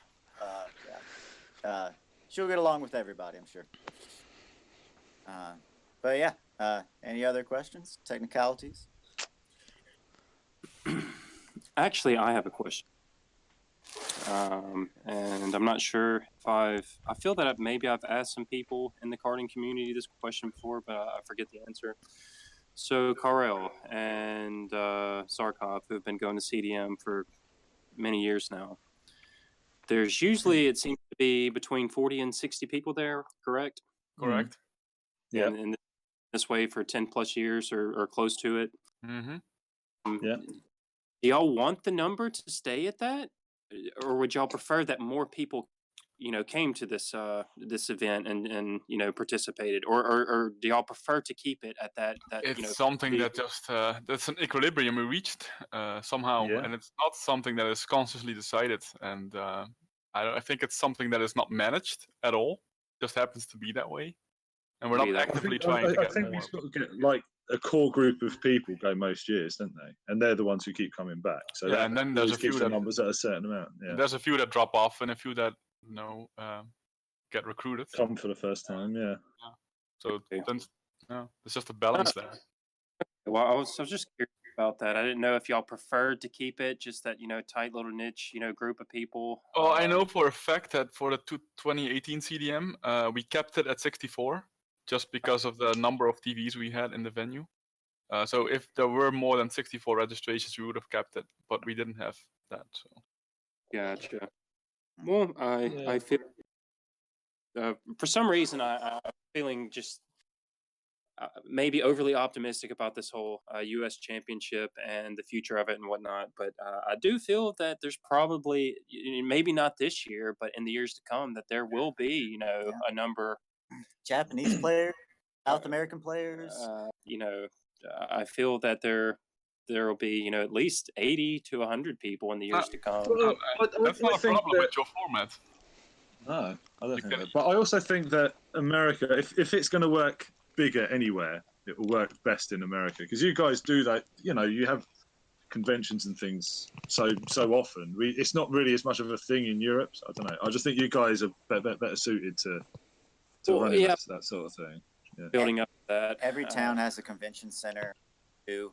Speaker 4: She'll get along with everybody, I'm sure. But yeah. Any other questions? Technicalities?
Speaker 5: Actually, I have a question. And I'm not sure if I feel that maybe I've asked some people in the karting community this question before, but I forget the answer. So Karel and Zarkov, who have been going to CDM for many years now, there's usually, it seems to be between 40 and 60 people there, correct?
Speaker 3: Correct.
Speaker 2: Yeah.
Speaker 5: And this way for 10 plus years or close to it.
Speaker 3: Mm-hmm.
Speaker 2: Yeah.
Speaker 5: Do y'all want the number to stay at that? Or would y'all prefer that more people came to this event and participated, or do y'all prefer to keep it at that
Speaker 3: It's something that just that's an equilibrium we reached somehow,
Speaker 2: Yeah.
Speaker 3: and it's not something that is consciously decided. And I think it's something that is not managed at all. Just happens to be that way, and we're
Speaker 5: Be
Speaker 3: not
Speaker 5: that way.
Speaker 3: actively trying to
Speaker 2: I
Speaker 3: get
Speaker 2: think
Speaker 3: more.
Speaker 2: we sort of get like a core group of people go most years, don't they? And they're the ones who keep coming back. So
Speaker 3: Yeah,
Speaker 2: that
Speaker 3: and then there's
Speaker 2: always
Speaker 3: a few
Speaker 2: keeps the
Speaker 3: that
Speaker 2: numbers at a certain amount. Yeah.
Speaker 3: there's a few that drop off, and a few that get recruited.
Speaker 2: Come for the first time. Yeah.
Speaker 3: So
Speaker 5: Okay.
Speaker 3: then, it's just a balance there.
Speaker 5: Well, I was just curious about that. I didn't know if y'all preferred to keep it just that tight little niche group of people.
Speaker 3: Oh, I know for a fact that for the 2018 CDM, we kept it at 64, just because of the number of TVs we had in the venue. So if there were more than 64 registrations, we would have kept it, but we didn't have that. So
Speaker 5: Gotcha. Well, I feel for some reason I'm feeling just maybe overly optimistic about this whole U.S. championship and the future of it and whatnot. But I do feel that there's probably, maybe not this year, but in the years to come, that there will be, a number.
Speaker 4: Japanese players, South American players.
Speaker 5: I feel that there will be, at least 80 to 100 people in the years to come.
Speaker 2: Well,
Speaker 3: that's not a
Speaker 2: think
Speaker 3: problem
Speaker 2: that-
Speaker 3: with your format.
Speaker 2: No, I don't
Speaker 3: You
Speaker 2: think
Speaker 3: can-
Speaker 2: that. But I also think that America, if it's going to work bigger anywhere, it will work best in America because you guys do that. You have conventions and things so often. It's not really as much of a thing in Europe. So I don't know. I just think you guys are better suited to running that sort of thing. Yeah.
Speaker 5: Building up that.
Speaker 4: Every town has a convention center too.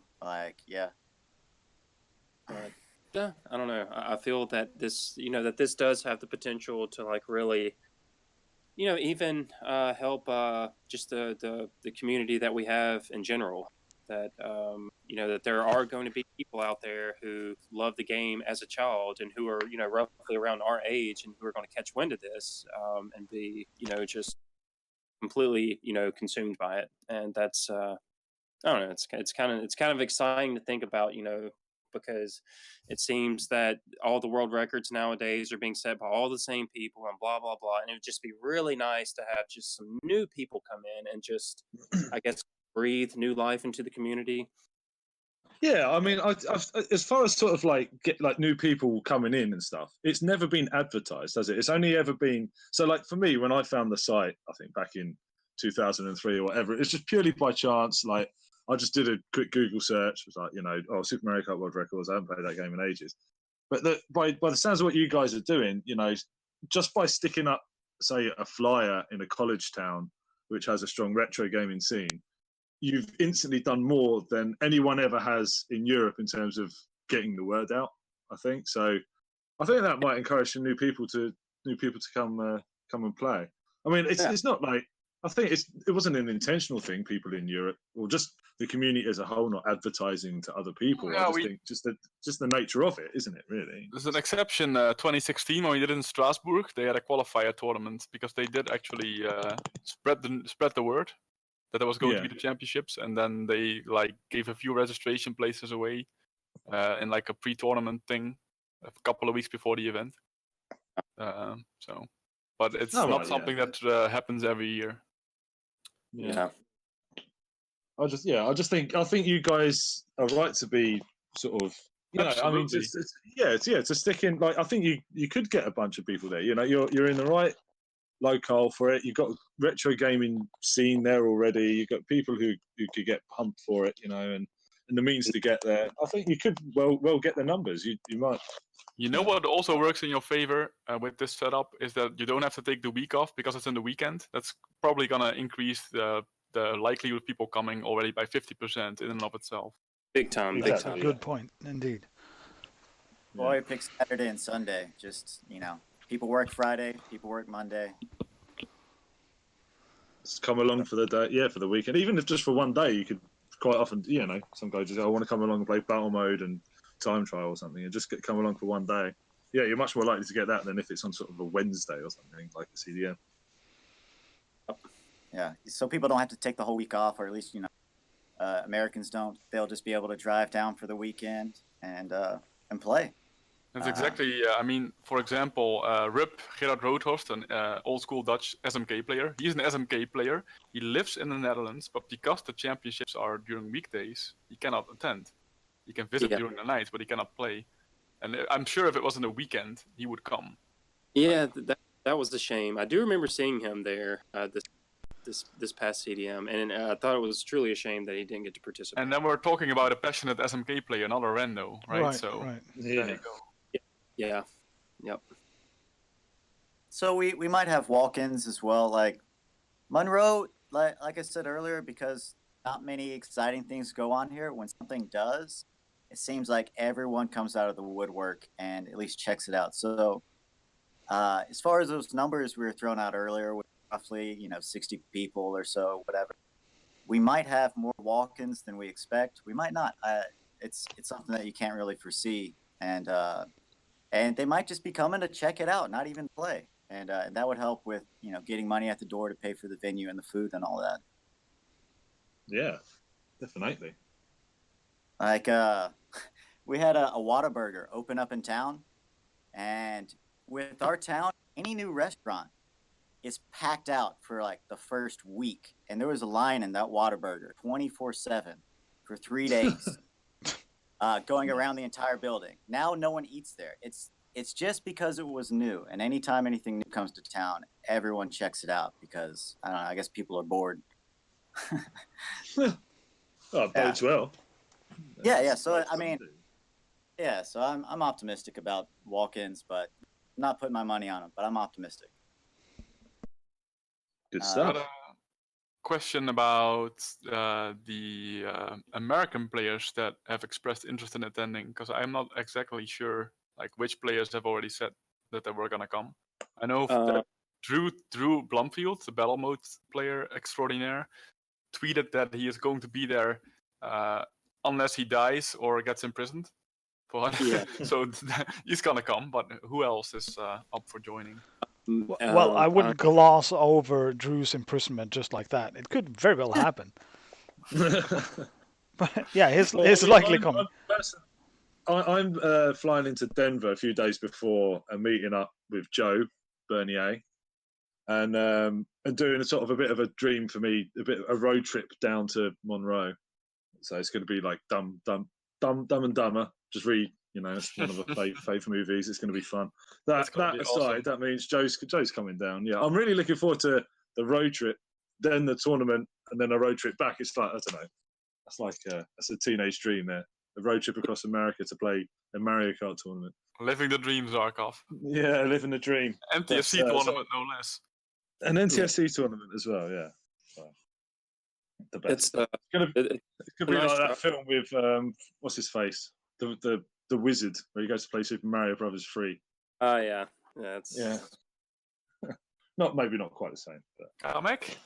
Speaker 5: Yeah, I don't know. I feel that this, that this does have the potential to really, even help just the community that we have in general. That that there are going to be people out there who love the game as a child and who are roughly around our age and who are going to catch wind of this and be just completely consumed by it. And that's I don't know. It's kind of exciting to think about, because it seems that all the world records nowadays are being set by all the same people and blah blah blah. And it would just be really nice to have just some new people come in and just, I guess, breathe new life into the community.
Speaker 2: Yeah, I mean, as far as sort of get new people coming in and stuff, it's never been advertised, has it? It's only ever been so. For me, when I found the site, I think back in 2003 or whatever, it's just purely by chance. I just did a quick Google search. It was Super Mario Kart World Records. I haven't played that game in ages. But by the sounds of what you guys are doing, just by sticking up, say, a flyer in a college town which has a strong retro gaming scene, you've instantly done more than anyone ever has in Europe in terms of getting the word out. I think so. I think that might encourage some new people to come and play. I mean, it's not I think it wasn't an intentional thing. People in Europe, or just the community as a whole, not advertising to other people.
Speaker 3: Yeah,
Speaker 2: I think just the nature of it, isn't it? Really.
Speaker 3: There's an exception. 2016 when we did it in Strasbourg, they had a qualifier tournament because they did actually spread the word that there was going to be the championships, and then they gave a few registration places away in a pre-tournament thing a couple of weeks before the event. But it's not something that happens every year.
Speaker 5: Yeah.
Speaker 2: I think you guys are right to be sort of. I mean, to stick in. I think you could get a bunch of people there. You're in the right locale for it. You've got a retro gaming scene there already. You've got people who could get pumped for it, and the means to get there. I think you could well get the numbers. You might.
Speaker 3: You know what also works in your favor with this setup is that you don't have to take the week off because it's in the weekend. That's probably gonna increase the likelihood of people coming already by 50% in and of itself.
Speaker 5: Big time.
Speaker 1: That's a good point, indeed.
Speaker 4: Boy, pick Saturday and Sunday. Just people work Friday, people work Monday.
Speaker 2: Just come along for the day, for the weekend. Even if just for one day, you could quite often, some guys just I want to come along and play battle mode and time trial or something, and just come along for one day. Yeah, you're much more likely to get that than if it's on sort of a Wednesday or something like the CDM.
Speaker 4: Yeah, so people don't have to take the whole week off, or at least Americans don't. They'll just be able to drive down for the weekend and play.
Speaker 3: It's exactly. I mean, for example, Gerard Roodhorst, an old school Dutch SMK player. He's an SMK player. He lives in the Netherlands, but because the championships are during weekdays, he cannot attend. He can visit during the night, but he cannot play. And I'm sure if it was on a weekend, he would come.
Speaker 5: Yeah, that was a shame. I do remember seeing him there this past CDM, and I thought it was truly a shame that he didn't get to participate.
Speaker 3: And then we're talking about a passionate SMK player, not a rando, right?
Speaker 1: Right,
Speaker 3: So
Speaker 1: right.
Speaker 3: there you go.
Speaker 5: Yeah. Yep.
Speaker 4: So we might have walk-ins as well. Like Monroe, like I said earlier, because not many exciting things go on here. When something does, it seems like everyone comes out of the woodwork and at least checks it out. So as far as those numbers we were throwing out earlier, with roughly 60 people or so, whatever, we might have more walk-ins than we expect. We might not. It's something that you can't really foresee, and they might just be coming to check it out, not even play. And that would help with getting money at the door to pay for the venue and the food and all that.
Speaker 2: Yeah, definitely.
Speaker 4: Like we had a Whataburger open up in town, and with our town, any new restaurant is packed out for like the first week, and there was a line in that Whataburger 24/7 for 3 days, going around the entire building. Now no one eats there. It's just because it was new, and anytime anything new comes to town, everyone checks it out because I don't know. I guess people are bored.
Speaker 2: Oh, it bodes well.
Speaker 4: Yeah. So I mean, yeah. So I'm optimistic about walk-ins, but I'm not putting my money on them. But I'm optimistic.
Speaker 2: Good
Speaker 3: Got
Speaker 2: stuff.
Speaker 3: a question about the American players that have expressed interest in attending, because I'm not exactly sure like which players have already said that they were gonna come. I know that Drew Blumfield, the battle mode player extraordinaire, tweeted that he is going to be there unless he dies or gets imprisoned. So he's gonna come, but who else is up for joining?
Speaker 1: Well, I wouldn't gloss over Drew's imprisonment just like that. It could very well happen. But yeah, his likely coming.
Speaker 2: I'm flying into Denver a few days before and meeting up with Joe Bernier, and doing a bit of a dream for me, a road trip down to Monroe. So it's going to be like Dumb and Dumber. Just read, it's one of the favourite movies. It's going to be fun. That aside, awesome. That means Joe's coming down. Yeah, I'm really looking forward to the road trip, then the tournament, and then a road trip back. It's like, I don't know. That's like that's a teenage dream there. A road trip across America to play a Mario Kart tournament.
Speaker 3: Living the dream, Zarkov.
Speaker 2: Yeah, living the dream.
Speaker 3: NTSC tournament, no less.
Speaker 2: An NTSC tournament as well, yeah. So, the best. It's gonna be like that film with what's his face, the wizard, where he goes to play Super Mario Brothers 3.
Speaker 5: Oh yeah.
Speaker 2: Yeah. Maybe not quite the same, but
Speaker 3: Kamek?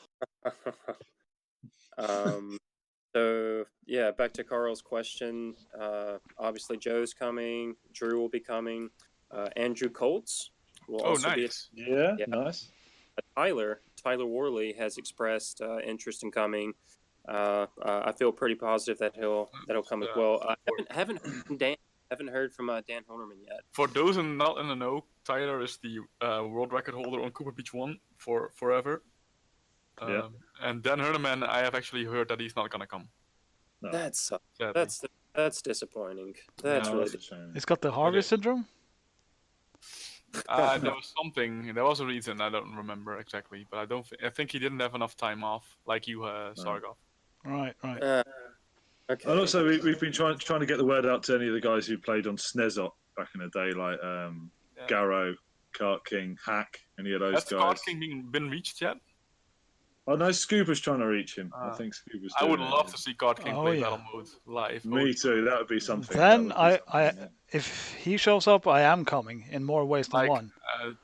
Speaker 5: So yeah, back to Carl's question. Obviously Joe's coming, Drew will be coming, Andrew Colts will also
Speaker 3: nice.
Speaker 5: be.
Speaker 2: Yeah, nice.
Speaker 5: Tyler Worley has expressed interest in coming. I feel pretty positive that that'll come as well. I haven't heard from Dan Honerman yet.
Speaker 3: For those not in the know, Tyler is the world record holder on Cooper Beach 1 for forever. And Dan Honerman, I have actually heard that he's not gonna come.
Speaker 5: No. That's disappointing. That's really disappointing.
Speaker 1: It's got the Harvey syndrome.
Speaker 3: There was something. There was a reason. I don't remember exactly, but I think he didn't have enough time off, like you, Sargov.
Speaker 1: Right.
Speaker 2: Okay. And also, we've been trying to get the word out to any of the guys who played on Snezot back in the day, like Garrow, Kart King, Hack, any of those guys.
Speaker 3: Has Kart King been reached yet?
Speaker 2: Oh no, Scuba's trying to reach him. I think Scuba's.
Speaker 3: I would love to see Kart King play battle mode live.
Speaker 2: Me too. That would be something.
Speaker 1: Then if he shows up, I am coming in more ways than one.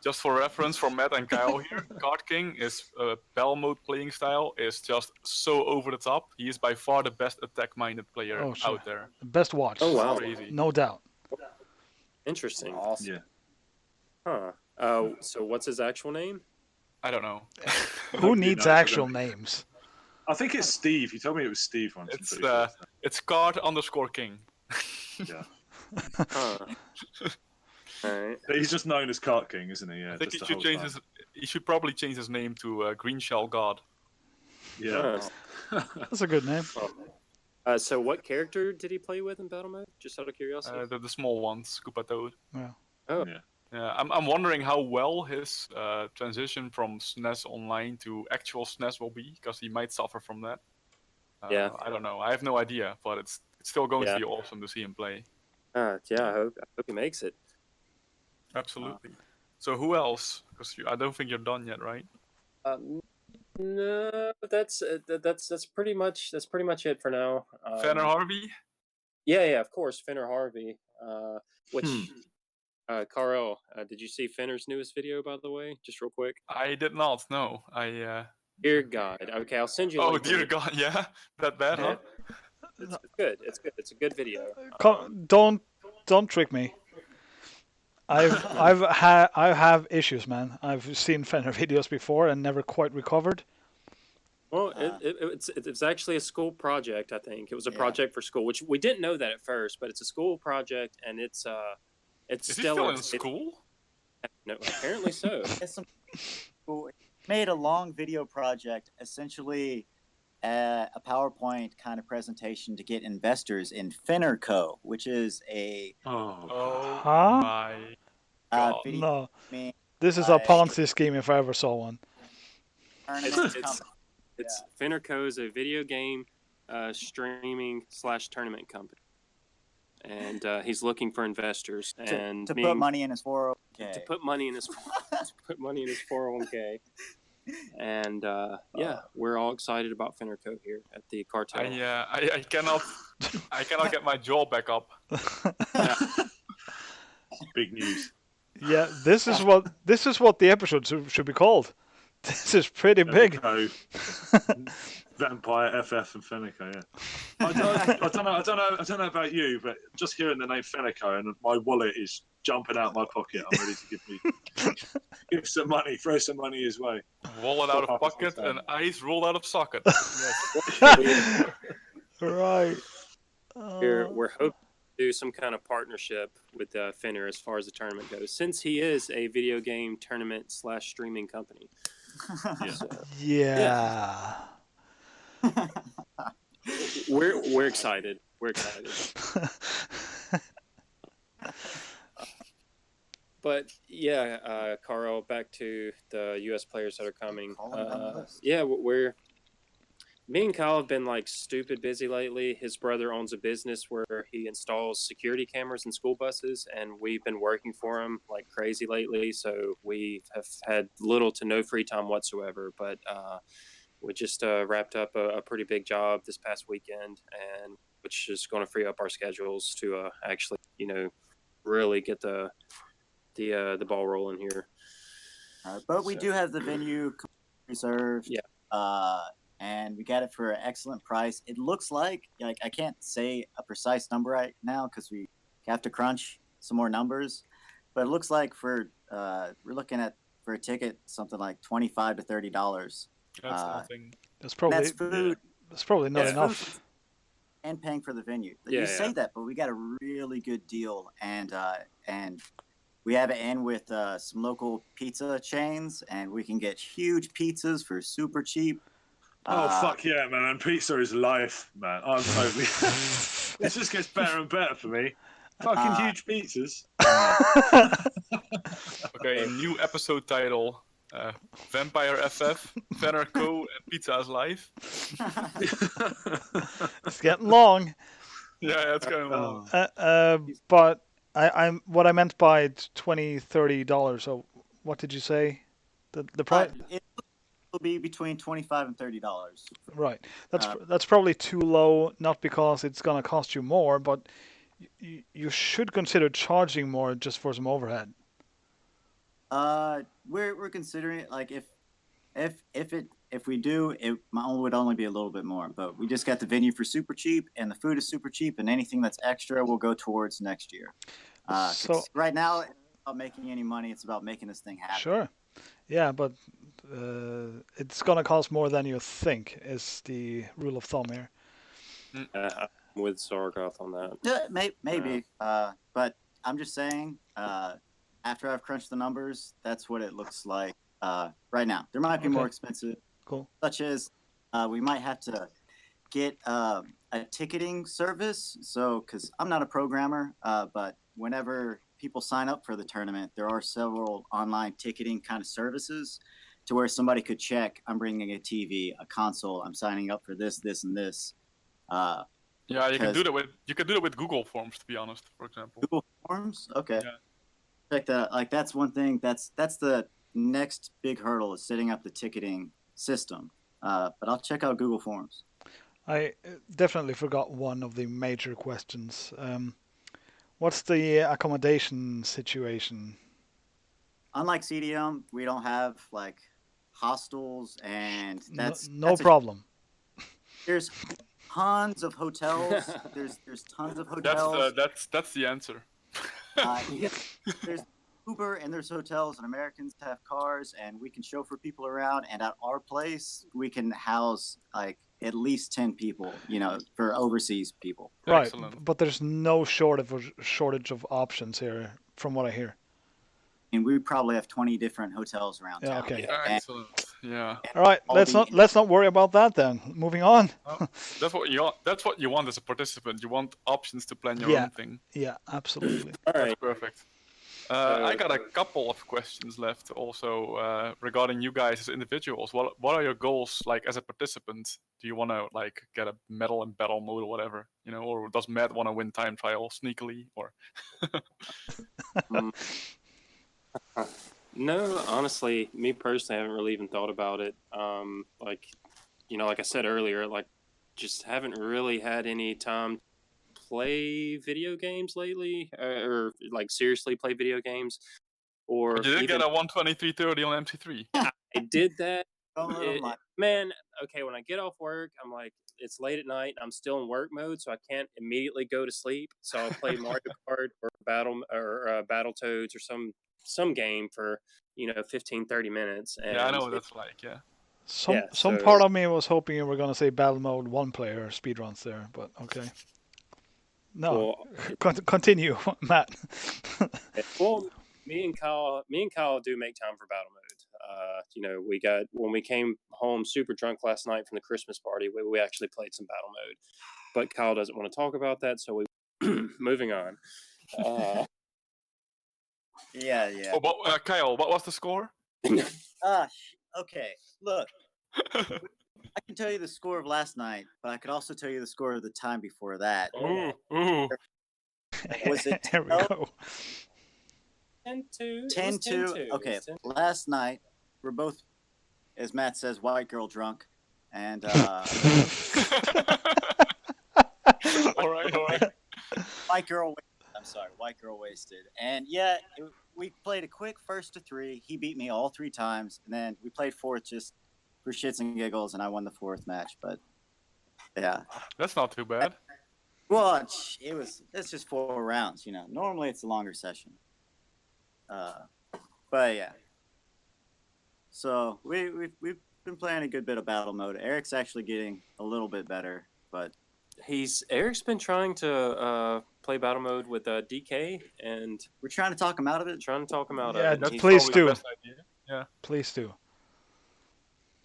Speaker 3: Just for reference, for Matt and Kyle here, Kart King is battle mode playing style is just so over the top. He is by far the best attack-minded player out there.
Speaker 1: The best watch.
Speaker 5: Oh wow,
Speaker 3: crazy.
Speaker 1: No doubt.
Speaker 5: Interesting.
Speaker 4: Awesome.
Speaker 5: Yeah. So what's his actual name?
Speaker 3: I don't know.
Speaker 1: Who needs actual names?
Speaker 2: I think it's Steve. He told me it was Steve once.
Speaker 3: It's Kart_King.
Speaker 2: Yeah.
Speaker 5: All right.
Speaker 2: He's just known as Kart King, isn't he? Yeah,
Speaker 3: I think he
Speaker 2: just the
Speaker 3: should
Speaker 2: whole
Speaker 3: change
Speaker 2: time.
Speaker 3: his. He should probably change his name to Green Shell God.
Speaker 2: Yeah.
Speaker 1: That's a good name.
Speaker 5: So what character did he play with in battle mode? Just out of curiosity.
Speaker 3: The small ones, Koopa Toad.
Speaker 1: Yeah.
Speaker 5: Oh.
Speaker 2: Yeah.
Speaker 3: Yeah, I'm wondering how well his transition from SNES Online to actual SNES will be, because he might suffer from that.
Speaker 5: Yeah.
Speaker 3: I don't know. I have no idea, but it's still going
Speaker 5: Yeah.
Speaker 3: to be awesome to see him play.
Speaker 5: Yeah, I hope he makes it.
Speaker 3: Absolutely. So who else? Because I don't think you're done yet, right?
Speaker 5: No, that's pretty much it for now.
Speaker 3: Fenner Harvey?
Speaker 5: Yeah, of course, Fenner Harvey. Which Karel, did you see Fenner's newest video, by the way? Just real quick.
Speaker 3: I did not. No, I.
Speaker 5: Dear God. Okay, I'll send you. A
Speaker 3: Oh
Speaker 5: link
Speaker 3: dear God! Yeah, that bad, huh?
Speaker 5: It's good. It's good. It's a good video.
Speaker 1: Don't trick me. I have issues, man. I've seen Fenner videos before and never quite recovered.
Speaker 5: Well, it's actually a school project. I think it was a
Speaker 4: Yeah.
Speaker 5: project for school, which we didn't know that at first, but it's a school project, and it's
Speaker 3: Is he
Speaker 5: still
Speaker 3: still in school?
Speaker 5: No, apparently so.
Speaker 4: It's some made a long video project, essentially a PowerPoint kind of presentation to get investors in Fenner Co., which is a
Speaker 3: Oh
Speaker 1: Huh?
Speaker 3: my God!
Speaker 4: video
Speaker 1: No,
Speaker 4: gaming
Speaker 1: this is a Ponzi scheme if I ever saw one.
Speaker 4: tournament
Speaker 5: It's
Speaker 4: company.
Speaker 5: Fenner Co. is a video game streaming / tournament company, and he's looking for investors and
Speaker 4: to put money in his 401k.
Speaker 5: to put money in his 401k. And we're all excited about Fenner Co. here at the Kartel.
Speaker 3: I cannot get my jaw back up.
Speaker 2: Big news.
Speaker 1: Yeah, this is what the episode should be called. This is pretty big.
Speaker 2: Fenneco, Vampire, FF, and Fenneco. Yeah. I don't know about you, but just hearing the name Fenneco and my wallet is jumping out my pocket. I'm ready to give some money, throw some money his way.
Speaker 3: Wallet out of pocket and eyes rolled out of socket.
Speaker 1: Right.
Speaker 5: We're hoping to do some kind of partnership with Fenner as far as the tournament goes, since he is a video game tournament / streaming company.
Speaker 1: Yeah.
Speaker 5: We're excited. We're excited. But yeah, Carl, back to the U.S. players that are coming. Me and Kyle have been like stupid busy lately. His brother owns a business where he installs security cameras in school buses, and we've been working for him like crazy lately. So we have had little to no free time whatsoever. But we just wrapped up a pretty big job this past weekend, and which is going to free up our schedules to actually, really get the ball rolling here.
Speaker 4: But we do have the venue reserved.
Speaker 5: Yeah.
Speaker 4: And we got it for an excellent price. It looks like I can't say a precise number right now because we have to crunch some more numbers. But it looks like we're looking at for a ticket something like $25 to $30.
Speaker 3: That's nothing.
Speaker 1: That's probably
Speaker 4: That's food.
Speaker 1: That's probably not enough.
Speaker 4: And paying for the venue.
Speaker 5: Yeah,
Speaker 4: you say that, but we got a really good deal, and we have it in with some local pizza chains, and we can get huge pizzas for super cheap.
Speaker 2: Oh fuck yeah, man! Pizza is life, man. I'm totally. It just gets better and better for me. Fucking huge pizzas.
Speaker 3: Okay, new episode title: Vampire FF, Fenner Co, and Pizza is Live.
Speaker 1: It's getting long.
Speaker 3: Yeah, it's going long.
Speaker 1: But I'm what I meant by $20-$30. So what did you say? The price?
Speaker 4: It will be between $25 and $30.
Speaker 1: Right. That's probably too low. Not because it's gonna cost you more, but you should consider charging more just for some overhead.
Speaker 4: We're considering it. Like if we do, it would only be a little bit more. But we just got the venue for super cheap, and the food is super cheap, and anything that's extra will go towards next year. So right now, it's not making any money. It's about making this thing happen.
Speaker 1: Sure. Yeah, but it's gonna cost more than you think is the rule of thumb here.
Speaker 5: I'm with Sargoth on that.
Speaker 4: Yeah, maybe. But I'm just saying, after I've crunched the numbers, that's what it looks like right now. There might be more
Speaker 1: Okay.
Speaker 4: expensive,
Speaker 1: Cool.
Speaker 4: such as we might have to get a ticketing service. So, because I'm not a programmer, but whenever people sign up for the tournament, there are several online ticketing kind of services to where somebody could check, I'm bringing a TV, a console, I'm signing up for this, this, and this.
Speaker 3: Yeah, you can
Speaker 4: Because
Speaker 3: do that with Google Forms, to be honest, for example.
Speaker 4: Google Forms, okay.
Speaker 3: Yeah.
Speaker 4: Check that. Like that's one thing. That's the next big hurdle is setting up the ticketing system. But I'll check out Google Forms.
Speaker 1: I definitely forgot one of the major questions. What's the accommodation situation?
Speaker 4: Unlike CDM, we don't have like hostels, and
Speaker 1: No, no problem.
Speaker 4: there's tons of hotels. There's tons of hotels.
Speaker 3: That's the answer.
Speaker 4: Yeah, there's Uber and there's hotels, and Americans have cars, and we can chauffeur people around. And at our place, we can house like at least 10 people. For overseas people.
Speaker 1: Right,
Speaker 3: Excellent.
Speaker 1: but there's no shortage of options here, from what I hear.
Speaker 4: And we probably have 20 different hotels around
Speaker 1: Yeah,
Speaker 4: town.
Speaker 1: okay.
Speaker 3: Excellent. Yeah.
Speaker 1: All right,
Speaker 4: all
Speaker 1: let's
Speaker 4: the-
Speaker 1: not worry about that then. Moving on.
Speaker 3: That's what you want as a participant. You want options to plan your
Speaker 1: Yeah.
Speaker 3: own thing.
Speaker 1: Yeah, absolutely.
Speaker 5: All
Speaker 3: That's
Speaker 5: right.
Speaker 3: perfect. I got a couple of questions left also regarding you guys as individuals. What are your goals like as a participant? Do you want to like get a medal in battle mode or whatever, or does Matt want to win time trial sneakily or?
Speaker 5: No, honestly, me personally, I haven't really even thought about it. Like I said earlier, like just haven't really had any time to play video games lately, or like seriously play video games, or
Speaker 3: But you did
Speaker 5: even
Speaker 3: get a 123.30 on MC3.
Speaker 5: I did that.
Speaker 4: Don't let 'em lie.
Speaker 5: Man, okay, when I get off work, I'm like, it's late at night. I'm still in work mode, so I can't immediately go to sleep. So I'll play Mario Kart or Battletoads or some game for 15, 30 minutes. And
Speaker 3: Yeah, I know what that's like. Yeah.
Speaker 1: Some
Speaker 5: so-
Speaker 1: part of me was hoping you were going to say battle mode one player speedruns there, but okay. No,
Speaker 5: Well,
Speaker 1: continue, Matt.
Speaker 5: well, me and Kyle do make time for battle mode. We got when we came home super drunk last night from the Christmas party, we actually played some battle mode. But Kyle doesn't want to talk about that, so we moving on.
Speaker 4: Yeah.
Speaker 3: Oh, but, Kyle, what was the score?
Speaker 4: Okay. Look, I can tell you the score of last night, but I could also tell you the score of the time before that.
Speaker 3: Ooh.
Speaker 4: Was it
Speaker 1: There we
Speaker 4: 12?
Speaker 1: go.
Speaker 5: 10-2.
Speaker 4: 10-2. Okay. Last night, we're both, as Matt says, white girl drunk, and
Speaker 3: All right.
Speaker 4: white girl wasted. And yeah, we played a quick first to 3. He beat me all 3 times, and then we played fourth just for shits and giggles, and I won the 4th match. But yeah,
Speaker 3: That's not too bad.
Speaker 4: well, it's just 4 rounds. Normally it's a longer session. But yeah. So we've been playing a good bit of battle mode. Eric's actually getting a little bit better, but
Speaker 5: Eric's been trying to play battle mode with DK, and
Speaker 4: we're trying to talk him out of it.
Speaker 5: trying to talk him out
Speaker 1: Yeah,
Speaker 5: of it.
Speaker 3: That's
Speaker 5: He's
Speaker 1: please
Speaker 3: probably
Speaker 1: do.
Speaker 3: the best idea.
Speaker 1: Please do.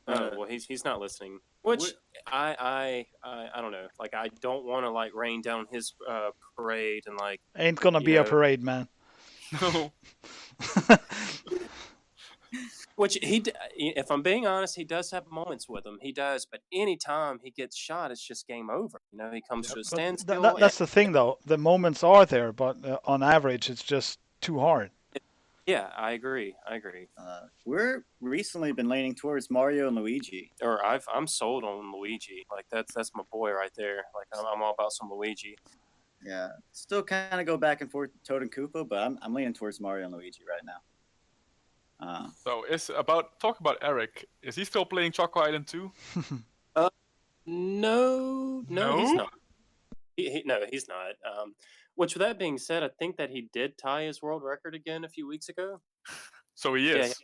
Speaker 5: Oh, well, he's not listening. Which I don't know. Like, I don't want to like rain down his parade and like.
Speaker 1: Ain't gonna be a parade, man.
Speaker 3: No.
Speaker 5: Which if I'm being honest, he does have moments with him. He does, but anytime he gets shot, it's just game over. He comes to a
Speaker 1: But
Speaker 5: standstill.
Speaker 1: that's the thing, though. The moments are there, but on average, it's just too hard.
Speaker 5: Yeah, I agree.
Speaker 4: We're recently been leaning towards Mario and Luigi.
Speaker 5: Or I'm sold on Luigi. Like that's my boy right there. Like I'm all about some Luigi.
Speaker 4: Yeah, still kind of go back and forth Toad and Koopa, but I'm leaning towards Mario and Luigi right now.
Speaker 3: So talk about Eric. Is he still playing Choco Island 2?
Speaker 5: No, he's not. No, he's not. Which, with that being said, I think that he did tie his world record again a few weeks ago.
Speaker 3: So he is.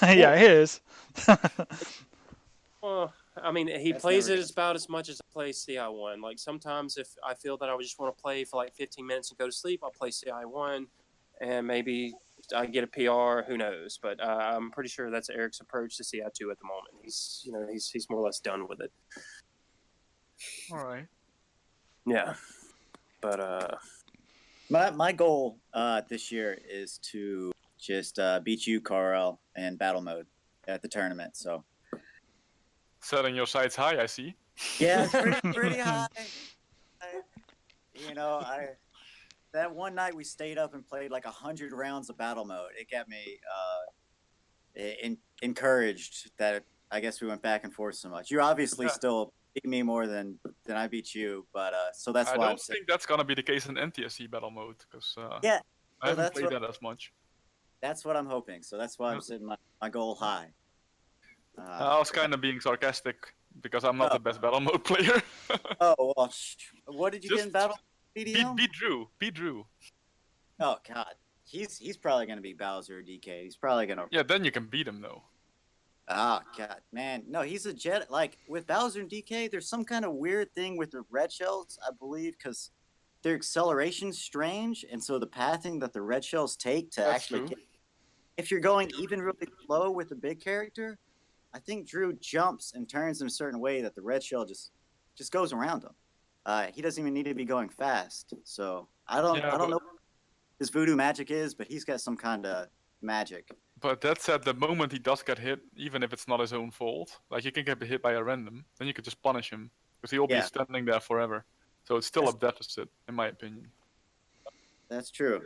Speaker 1: Yeah, it is.
Speaker 5: Well, I mean, he
Speaker 4: That's
Speaker 5: plays
Speaker 4: never
Speaker 5: it about as much as I play CI1. Like, sometimes if I feel that I would just want to play for like 15 minutes and go to sleep, I'll play CI1 and maybe I get a PR, who knows? But I'm pretty sure that's Eric's approach to CI2 at the moment. He's more or less done with it.
Speaker 3: All right.
Speaker 5: Yeah, but
Speaker 4: My goal this year is to just beat you, Karel, in battle mode at the tournament. So
Speaker 3: Setting your sights high, I see.
Speaker 4: yeah, it's pretty high. That one night we stayed up and played like 100 rounds of battle mode. It got me encouraged that I guess we went back and forth so much. You obviously still beat me more than I beat you, but so that's
Speaker 3: I
Speaker 4: why
Speaker 3: don't think that's gonna be the case in NTSC battle mode because
Speaker 4: yeah,
Speaker 3: I haven't played that as much.
Speaker 4: That's what I'm hoping. So that's why I'm setting my goal high.
Speaker 3: I was kind of being sarcastic because I'm not the best battle mode player.
Speaker 4: Oh well, what did you get in battle?
Speaker 3: Beat Drew. Beat Drew.
Speaker 4: Oh God, he's probably gonna be Bowser or DK. He's probably gonna.
Speaker 3: Yeah, then you can beat him though.
Speaker 4: Oh God, man, no, he's a jet. Like with Bowser and DK, there's some kind of weird thing with the red shells, I believe, because their acceleration's strange, and so the pathing that the red shells take to actually get, if you're going even really slow with a big character, I think Drew jumps and turns in a certain way that the red shell just goes around him. He doesn't even need to be going fast. So I don't know what his voodoo magic is, but he's got some kind of magic.
Speaker 3: But that said, the moment he does get hit, even if it's not his own fault, like you can get hit by a random, then you could just punish him because he'll be standing there forever. So it's still a deficit, in my opinion.
Speaker 4: That's true.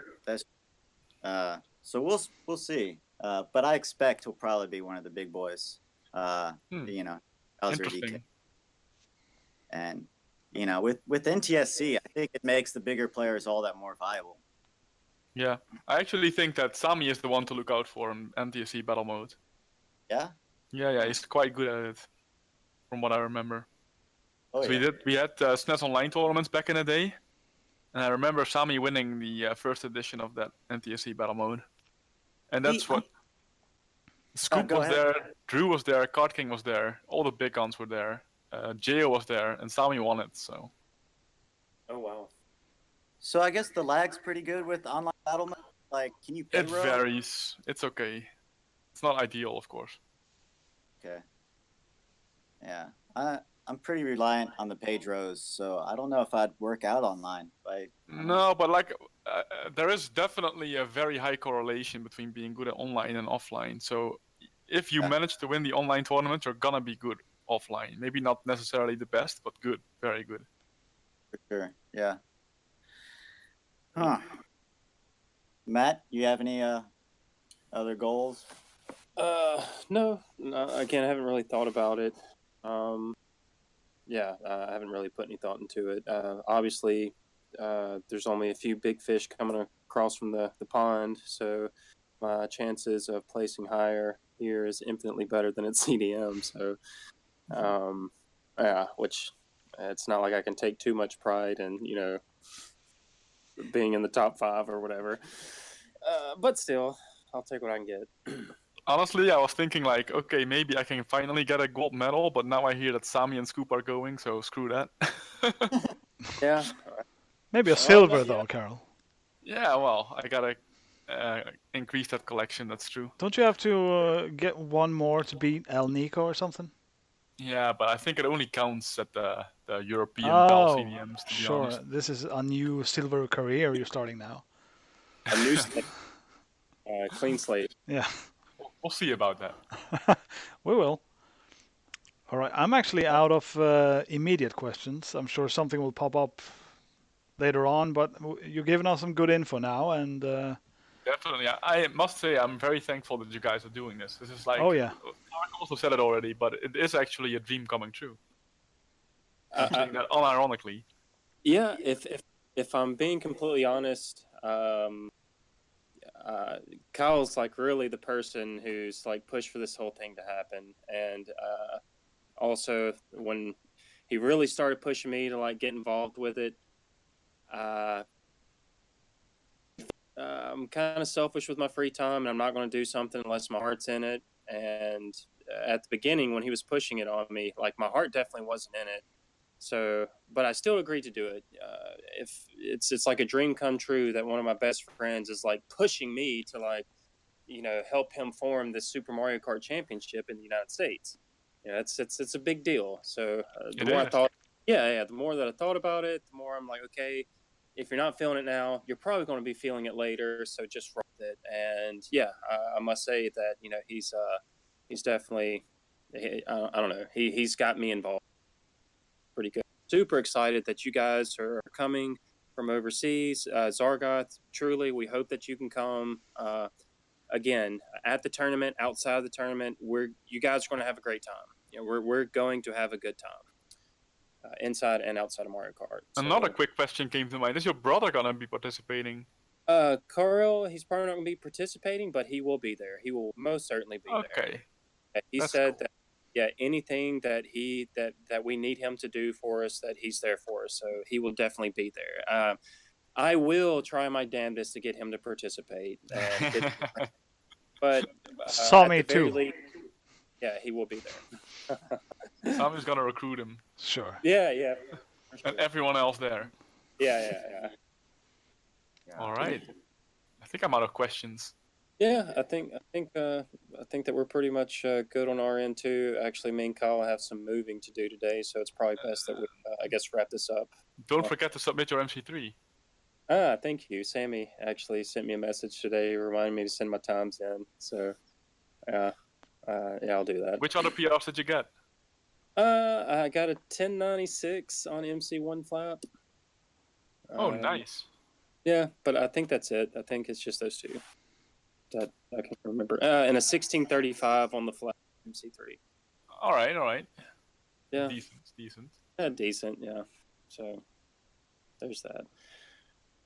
Speaker 4: So we'll see. But I expect he'll probably be one of the big boys. You know, Bowser DK. And you know, with NTSC, I think it makes the bigger players all that more viable.
Speaker 3: Yeah, I actually think that Sami is the one to look out for in NTSC battle mode.
Speaker 4: Yeah.
Speaker 3: Yeah, he's quite good at it, from what I remember.
Speaker 4: Oh,
Speaker 3: so we had SNES Online tournaments back in the day, and I remember Sami winning the first edition of that NTSC battle mode. And that's what. Scoop was there, Drew was there, Card King was there, all the big guns were there, Geo was there, and Sami won it. So.
Speaker 5: Oh wow.
Speaker 4: So I guess the lag's pretty good with online battle mode. Like, can you pay
Speaker 3: It varies. It's okay. It's not ideal, of course.
Speaker 4: Okay. Yeah, I'm pretty reliant on the page rows, so I don't know if I'd work out online.
Speaker 3: No, but like there is definitely a very high correlation between being good at online and offline. So if you manage to win the online tournament, you're gonna be good offline. Maybe not necessarily the best, but good, very good.
Speaker 4: For sure. Yeah. Huh. Matt, you have any other goals?
Speaker 5: No. Again, I haven't really thought about it. Yeah, I haven't really put any thought into it. Obviously, there's only a few big fish coming across from the pond, so my chances of placing higher here is infinitely better than at CDM. So, yeah, which it's not like I can take too much pride in, being in the top 5 or whatever. But still, I'll take what I can get.
Speaker 3: Honestly, I was thinking like, okay, maybe I can finally get a gold medal, but now I hear that Sami and Scoop are going, so screw that.
Speaker 5: Yeah.
Speaker 1: Maybe a silver though, Karel.
Speaker 3: Yeah, well, I gotta increase that collection, that's true.
Speaker 1: Don't you have to get one more to beat El Nico or something?
Speaker 3: Yeah, but I think it only counts at the European Bell CDMs, to be honest.
Speaker 1: This is a new silver career you're starting now.
Speaker 5: A new slate. Clean slate.
Speaker 1: Yeah.
Speaker 3: We'll see about that.
Speaker 1: We will. All right, I'm actually out of immediate questions. I'm sure something will pop up later on, but you're giving us some good info now, and
Speaker 3: definitely, I must say I'm very thankful that you guys are doing this. This is like,
Speaker 1: Mark
Speaker 3: also said it already, but it is actually a dream coming true. Saying that unironically.
Speaker 5: Yeah, if I'm being completely honest, Kyle's like really the person who's like pushed for this whole thing to happen, and also when he really started pushing me to like get involved with it, I'm kind of selfish with my free time, and I'm not going to do something unless my heart's in it. And at the beginning, when he was pushing it on me, like my heart definitely wasn't in it. So, but I still agreed to do it. If it's like a dream come true that one of my best friends is like pushing me to like help him form the Super Mario Kart Championship in the United States. It's a big deal. So the more I thought, the more that I thought about it, the more I'm like, okay, if you're not feeling it now, you're probably going to be feeling it later. So just roll with it. And I must say that he's definitely, I don't know, he's got me involved pretty good. Super excited that you guys are coming from overseas. Zargoth, truly, we hope that you can come. Again, at the tournament, outside of the tournament, you guys are going to have a great time. We're going to have a good time, inside and outside of Mario Kart.
Speaker 3: Another quick question came to mind: is your brother gonna be participating?
Speaker 5: Carl, he's probably not going to be participating, but he will be there. He will most certainly be there.
Speaker 3: Okay.
Speaker 5: He
Speaker 3: That's
Speaker 5: said
Speaker 3: cool.
Speaker 5: that anything that we need him to do for us, that he's there for us. So he will definitely be there. I will try my damnedest to get him to participate. But
Speaker 1: Sammy
Speaker 5: at the very
Speaker 1: too.
Speaker 5: least, he will be there.
Speaker 3: Sammy's gonna recruit him.
Speaker 1: Sure.
Speaker 5: Yeah.
Speaker 3: And everyone else there.
Speaker 5: Yeah.
Speaker 3: All right. I think I'm out of questions.
Speaker 5: Yeah, I think that we're pretty much good on our end too. Actually, me and Kyle have some moving to do today, so it's probably best that we, I guess, wrap this up.
Speaker 3: Don't forget to submit your MC3.
Speaker 5: Thank you. Sammy actually sent me a message today, reminding me to send my times in. So, I'll do that.
Speaker 3: Which other PRs did you get?
Speaker 5: I got a 1096 on MC1 flap.
Speaker 3: Oh, nice.
Speaker 5: Yeah, but I think that's it. I think it's just those two that I can remember. And a 1635 on the flap MC3.
Speaker 3: All right.
Speaker 5: Yeah.
Speaker 3: Decent.
Speaker 5: Yeah, decent. Yeah. So there's that.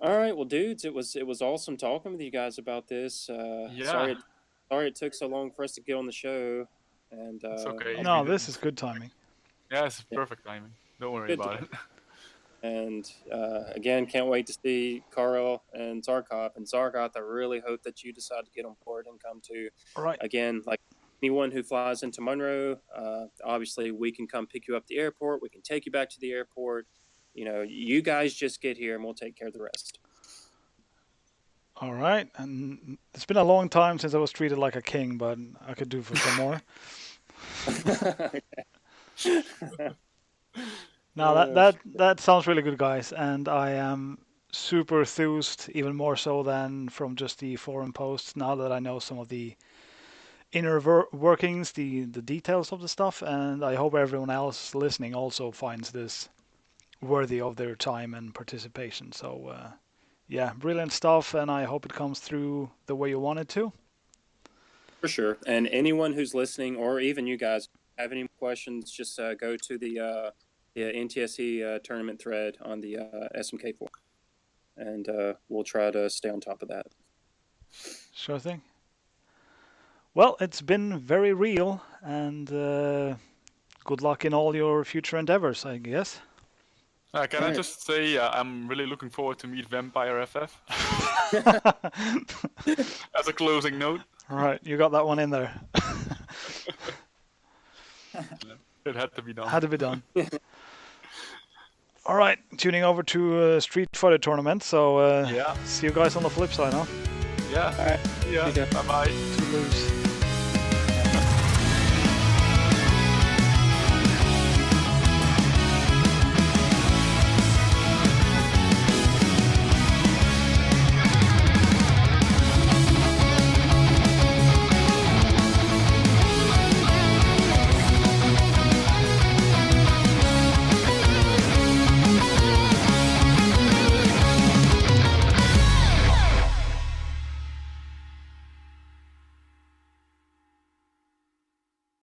Speaker 5: All right, well, dudes, it was awesome talking with you guys about this. Sorry it took so long for us to get on the show. And
Speaker 3: it's okay.
Speaker 1: No, this is good timing.
Speaker 3: Yeah, it's perfect timing. Don't worry about it.
Speaker 5: And again, can't wait to see Karel and Zargoth. And Zargoth, I really hope that you decide to get on board and come to.
Speaker 1: All right.
Speaker 5: Again, like anyone who flies into Monroe, obviously we can come pick you up at the airport. We can take you back to the airport. You guys just get here and we'll take care of the rest.
Speaker 1: All right. And it's been a long time since I was treated like a king, but I could do for some more. No, that sounds really good, guys. And I am super enthused, even more so than from just the forum posts, now that I know some of the inner workings, the details of the stuff. And I hope everyone else listening also finds this worthy of their time and participation. So, brilliant stuff, and I hope it comes through the way you want it to.
Speaker 5: For sure. And anyone who's listening, or even you guys, have any questions, just go to the NTSC tournament thread on the SMK forum, and we'll try to stay on top of that.
Speaker 1: Sure thing. Well, it's been very real, and good luck in all your future endeavors, I guess.
Speaker 3: Can I just say I'm really looking forward to meet Vampire FF as a closing note.
Speaker 1: All right, you got that one in there.
Speaker 3: It had to be done.
Speaker 1: Had to be done. All right, tuning over to Street Fighter tournament. So see you guys on the flip side, huh?
Speaker 3: Yeah.
Speaker 5: All right.
Speaker 3: Yeah. Bye-bye.
Speaker 1: Toodaloos.